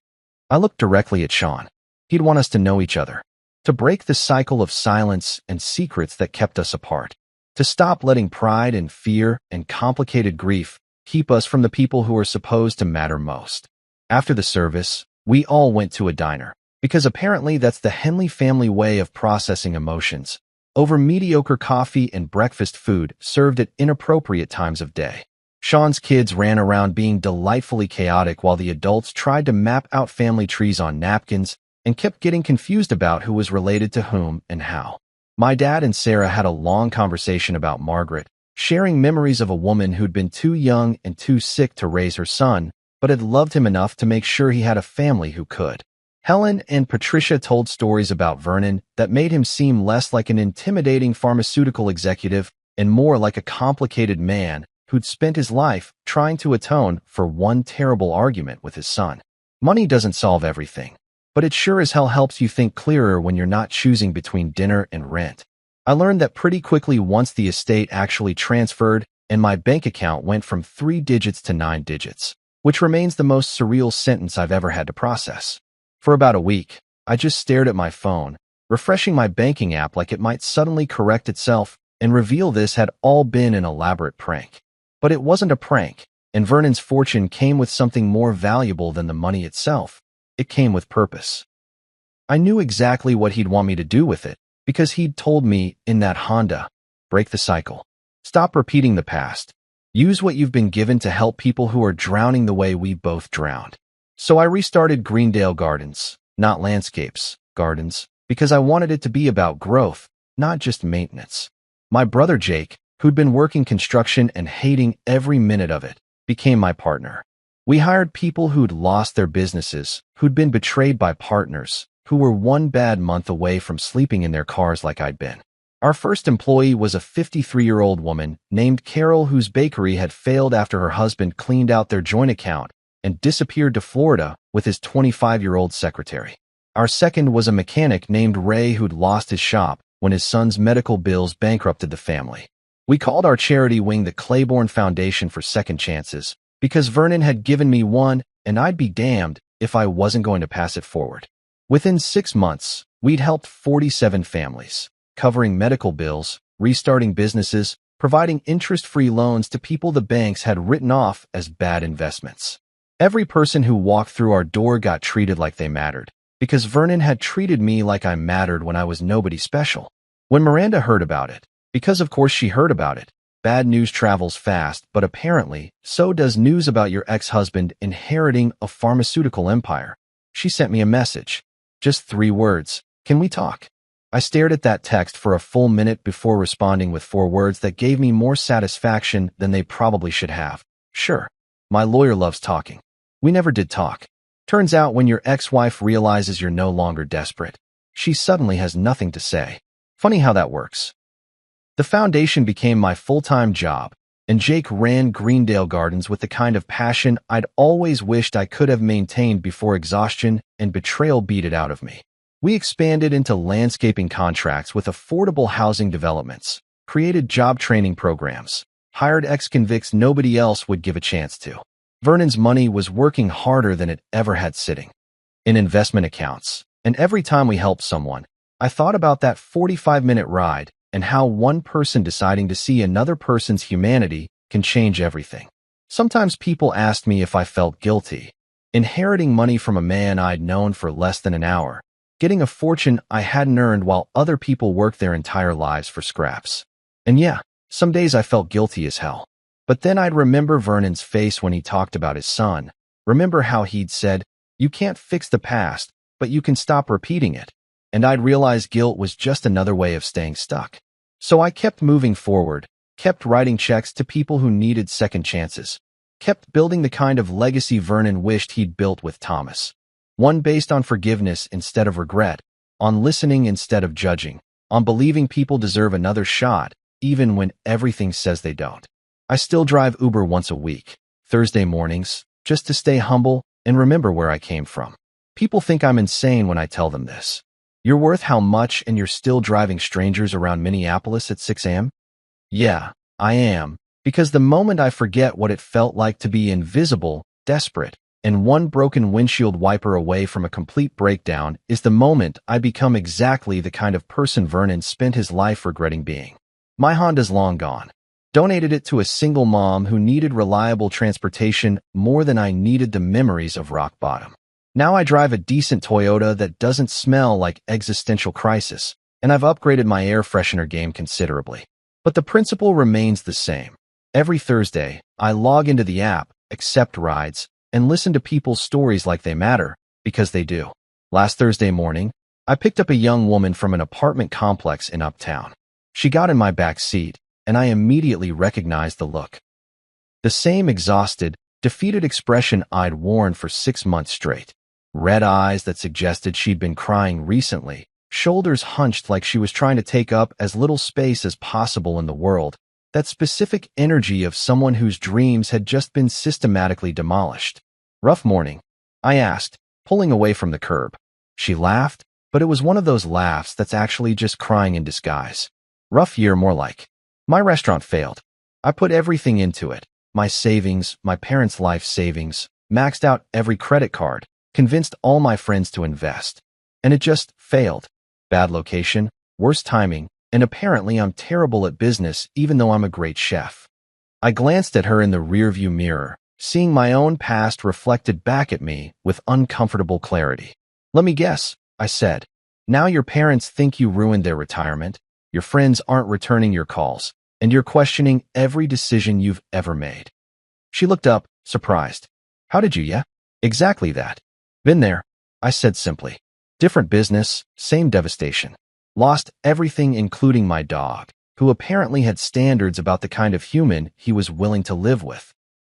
I looked directly at Sean. He'd want us to know each other, to break the cycle of silence and secrets that kept us apart, to stop letting pride and fear and complicated grief keep us from the people who are supposed to matter most. After the service, we all went to a diner, because apparently that's the Henley family way of processing emotions, over mediocre coffee and breakfast food served at inappropriate times of day. Sean's kids ran around being delightfully chaotic while the adults tried to map out family trees on napkins and kept getting confused about who was related to whom and how. My dad and Sarah had a long conversation about Margaret, sharing memories of a woman who'd been too young and too sick to raise her son, but had loved him enough to make sure he had a family who could. Helen and Patricia told stories about Vernon that made him seem less like an intimidating pharmaceutical executive and more like a complicated man who'd spent his life trying to atone for one terrible argument with his son. Money doesn't solve everything, but it sure as hell helps you think clearer when you're not choosing between dinner and rent. I learned that pretty quickly once the estate actually transferred and my bank account went from 3 digits to 9 digits, which remains the most surreal sentence I've ever had to process. For about a week, I just stared at my phone, refreshing my banking app like it might suddenly correct itself and reveal this had all been an elaborate prank. But it wasn't a prank, and Vernon's fortune came with something more valuable than the money itself. It came with purpose. I knew exactly what he'd want me to do with it, because he'd told me in that Honda, break the cycle. Stop repeating the past. Use what you've been given to help people who are drowning the way we both drowned. So I restarted Greendale Gardens, not landscapes, gardens, because I wanted it to be about growth, not just maintenance. My brother Jake, who'd been working construction and hating every minute of it, became my partner. We hired people who'd lost their businesses, who'd been betrayed by partners, who were one bad month away from sleeping in their cars like I'd been. Our first employee was a 53-year-old woman named Carol whose bakery had failed after her husband cleaned out their joint account and disappeared to Florida with his 25-year-old secretary. Our second was a mechanic named Ray who'd lost his shop when his son's medical bills bankrupted the family. We called our charity wing the Claiborne Foundation for Second Chances because Vernon had given me one, and I'd be damned if I wasn't going to pass it forward. Within 6 months, we'd helped 47 families, covering medical bills, restarting businesses, providing interest-free loans to people the banks had written off as bad investments. Every person who walked through our door got treated like they mattered, because Vernon had treated me like I mattered when I was nobody special. When Miranda heard about it, because of course she heard about it, bad news travels fast, but apparently, so does news about your ex-husband inheriting a pharmaceutical empire. She sent me a message. Just 3 words. Can we talk? I stared at that text for a full minute before responding with 4 words that gave me more satisfaction than they probably should have. Sure. My lawyer loves talking. We never did talk. Turns out when your ex-wife realizes you're no longer desperate, she suddenly has nothing to say. Funny how that works. The foundation became my full-time job, and Jake ran Greendale Gardens with the kind of passion I'd always wished I could have maintained before exhaustion and betrayal beat it out of me. We expanded into landscaping contracts with affordable housing developments, created job training programs, hired ex-convicts nobody else would give a chance to. Vernon's money was working harder than it ever had sitting in investment accounts, and every time we helped someone, I thought about that 45-minute ride and how one person deciding to see another person's humanity can change everything. Sometimes people asked me if I felt guilty, inheriting money from a man I'd known for less than an hour, getting a fortune I hadn't earned while other people worked their entire lives for scraps. And yeah, some days I felt guilty as hell. But then I'd remember Vernon's face when he talked about his son, remember how he'd said, "You can't fix the past, but you can stop repeating it." And I'd realize guilt was just another way of staying stuck. So I kept moving forward, kept writing checks to people who needed second chances, kept building the kind of legacy Vernon wished he'd built with Thomas. One based on forgiveness instead of regret, on listening instead of judging, on believing people deserve another shot, even when everything says they don't. I still drive Uber once a week, Thursday mornings, just to stay humble and remember where I came from. People think I'm insane when I tell them this. You're worth how much and you're still driving strangers around Minneapolis at 6 a.m.? Yeah, I am, because the moment I forget what it felt like to be invisible, desperate, and one broken windshield wiper away from a complete breakdown is the moment I become exactly the kind of person Vernon spent his life regretting being. My Honda's long gone. Donated it to a single mom who needed reliable transportation more than I needed the memories of rock bottom. Now I drive a decent Toyota that doesn't smell like existential crisis, and I've upgraded my air freshener game considerably. But the principle remains the same. Every Thursday, I log into the app, accept rides, and listen to people's stories like they matter, because they do. Last Thursday morning, I picked up a young woman from an apartment complex in Uptown. She got in my back seat, and I immediately recognized the look. The same exhausted, defeated expression I'd worn for 6 months straight. Red eyes that suggested she'd been crying recently, shoulders hunched like she was trying to take up as little space as possible in the world, that specific energy of someone whose dreams had just been systematically demolished. Rough morning, I asked, pulling away from the curb. She laughed, but it was one of those laughs that's actually just crying in disguise. Rough year more like. My restaurant failed. I put everything into it. My savings, my parents' life savings, maxed out every credit card, convinced all my friends to invest. And it just failed. Bad location, worse timing, and apparently I'm terrible at business even though I'm a great chef. I glanced at her in the rearview mirror, seeing my own past reflected back at me with uncomfortable clarity. Let me guess, I said. Now your parents think you ruined their retirement, your friends aren't returning your calls, and you're questioning every decision you've ever made. She looked up, surprised. How did you, yeah? Exactly that. Been there, I said simply. Different business, same devastation. Lost everything including my dog, who apparently had standards about the kind of human he was willing to live with.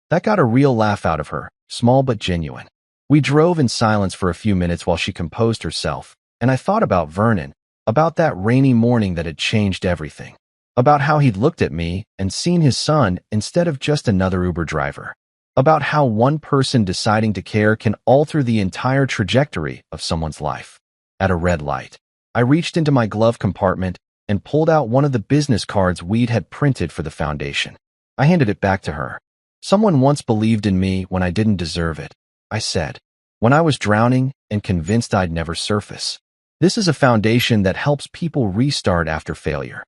That got a real laugh out of her, small but genuine. We drove in silence for a few minutes while she composed herself, And I thought about Vernon, about that rainy morning that had changed everything, about how he'd looked at me and seen his son instead of just another Uber driver, about how one person deciding to care can alter the entire trajectory of someone's life. At a red light, I reached into my glove compartment and pulled out one of the business cards we'd had printed for the foundation. I handed it back to her. "Someone once believed in me when I didn't deserve it," I said, "when I was drowning and convinced I'd never surface. This is a foundation that helps people restart after failure.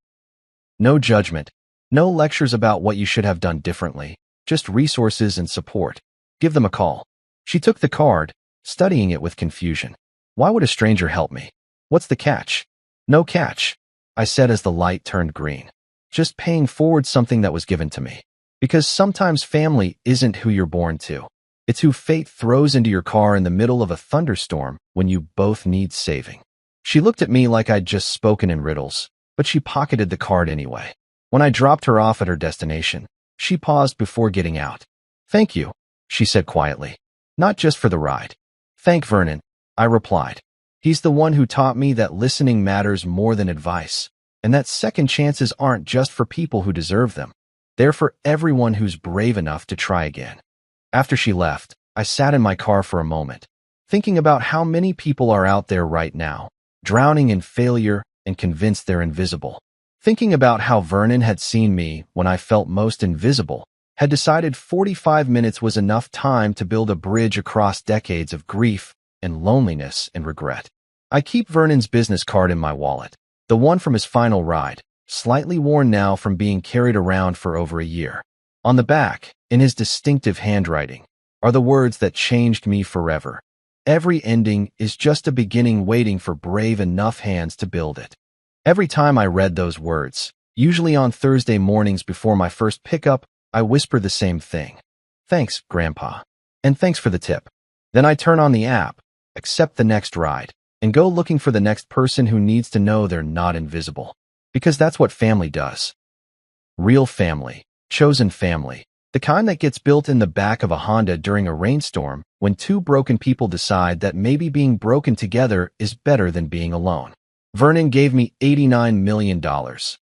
No judgment, no lectures about what you should have done differently, just resources and support. Give them a call." She took the card, studying it with confusion. "Why would a stranger help me? What's the catch?" "No catch," I said as the light turned green. "Just paying forward something that was given to me. Because sometimes family isn't who you're born to. It's who fate throws into your car in the middle of a thunderstorm when you both need saving." She looked at me like I'd just spoken in riddles, but she pocketed the card anyway. When I dropped her off at her destination, she paused before getting out. "Thank you," she said quietly. "Not just for the ride." "Thank Vernon," I replied. "He's the one who taught me that listening matters more than advice, and that second chances aren't just for people who deserve them. They're for everyone who's brave enough to try again." After she left, I sat in my car for a moment, thinking about how many people are out there right now, drowning in failure and convinced they're invisible. Thinking about how Vernon had seen me when I felt most invisible, had decided 45 minutes was enough time to build a bridge across decades of grief and loneliness and regret. I keep Vernon's business card in my wallet, the one from his final ride, slightly worn now from being carried around for over a year. On the back, in his distinctive handwriting, are the words that changed me forever. "Every ending is just a beginning waiting for brave enough hands to build it." Every time I read those words, usually on Thursday mornings before my first pickup, I whisper the same thing. "Thanks, Grandpa. And thanks for the tip." Then I turn on the app, accept the next ride, and go looking for the next person who needs to know they're not invisible. Because that's what family does. Real family, chosen family, the kind that gets built in the back of a Honda during a rainstorm when two broken people decide that maybe being broken together is better than being alone. Vernon gave me $89 million,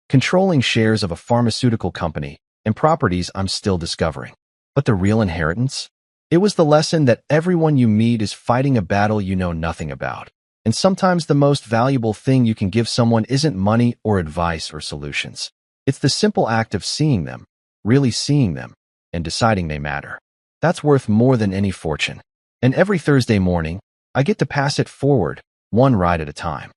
controlling shares of a pharmaceutical company and properties I'm still discovering. But the real inheritance? It was the lesson that everyone you meet is fighting a battle you know nothing about. And sometimes the most valuable thing you can give someone isn't money or advice or solutions. It's the simple act of seeing them, really seeing them, and deciding they matter. That's worth more than any fortune. And every Thursday morning, I get to pass it forward, one ride at a time.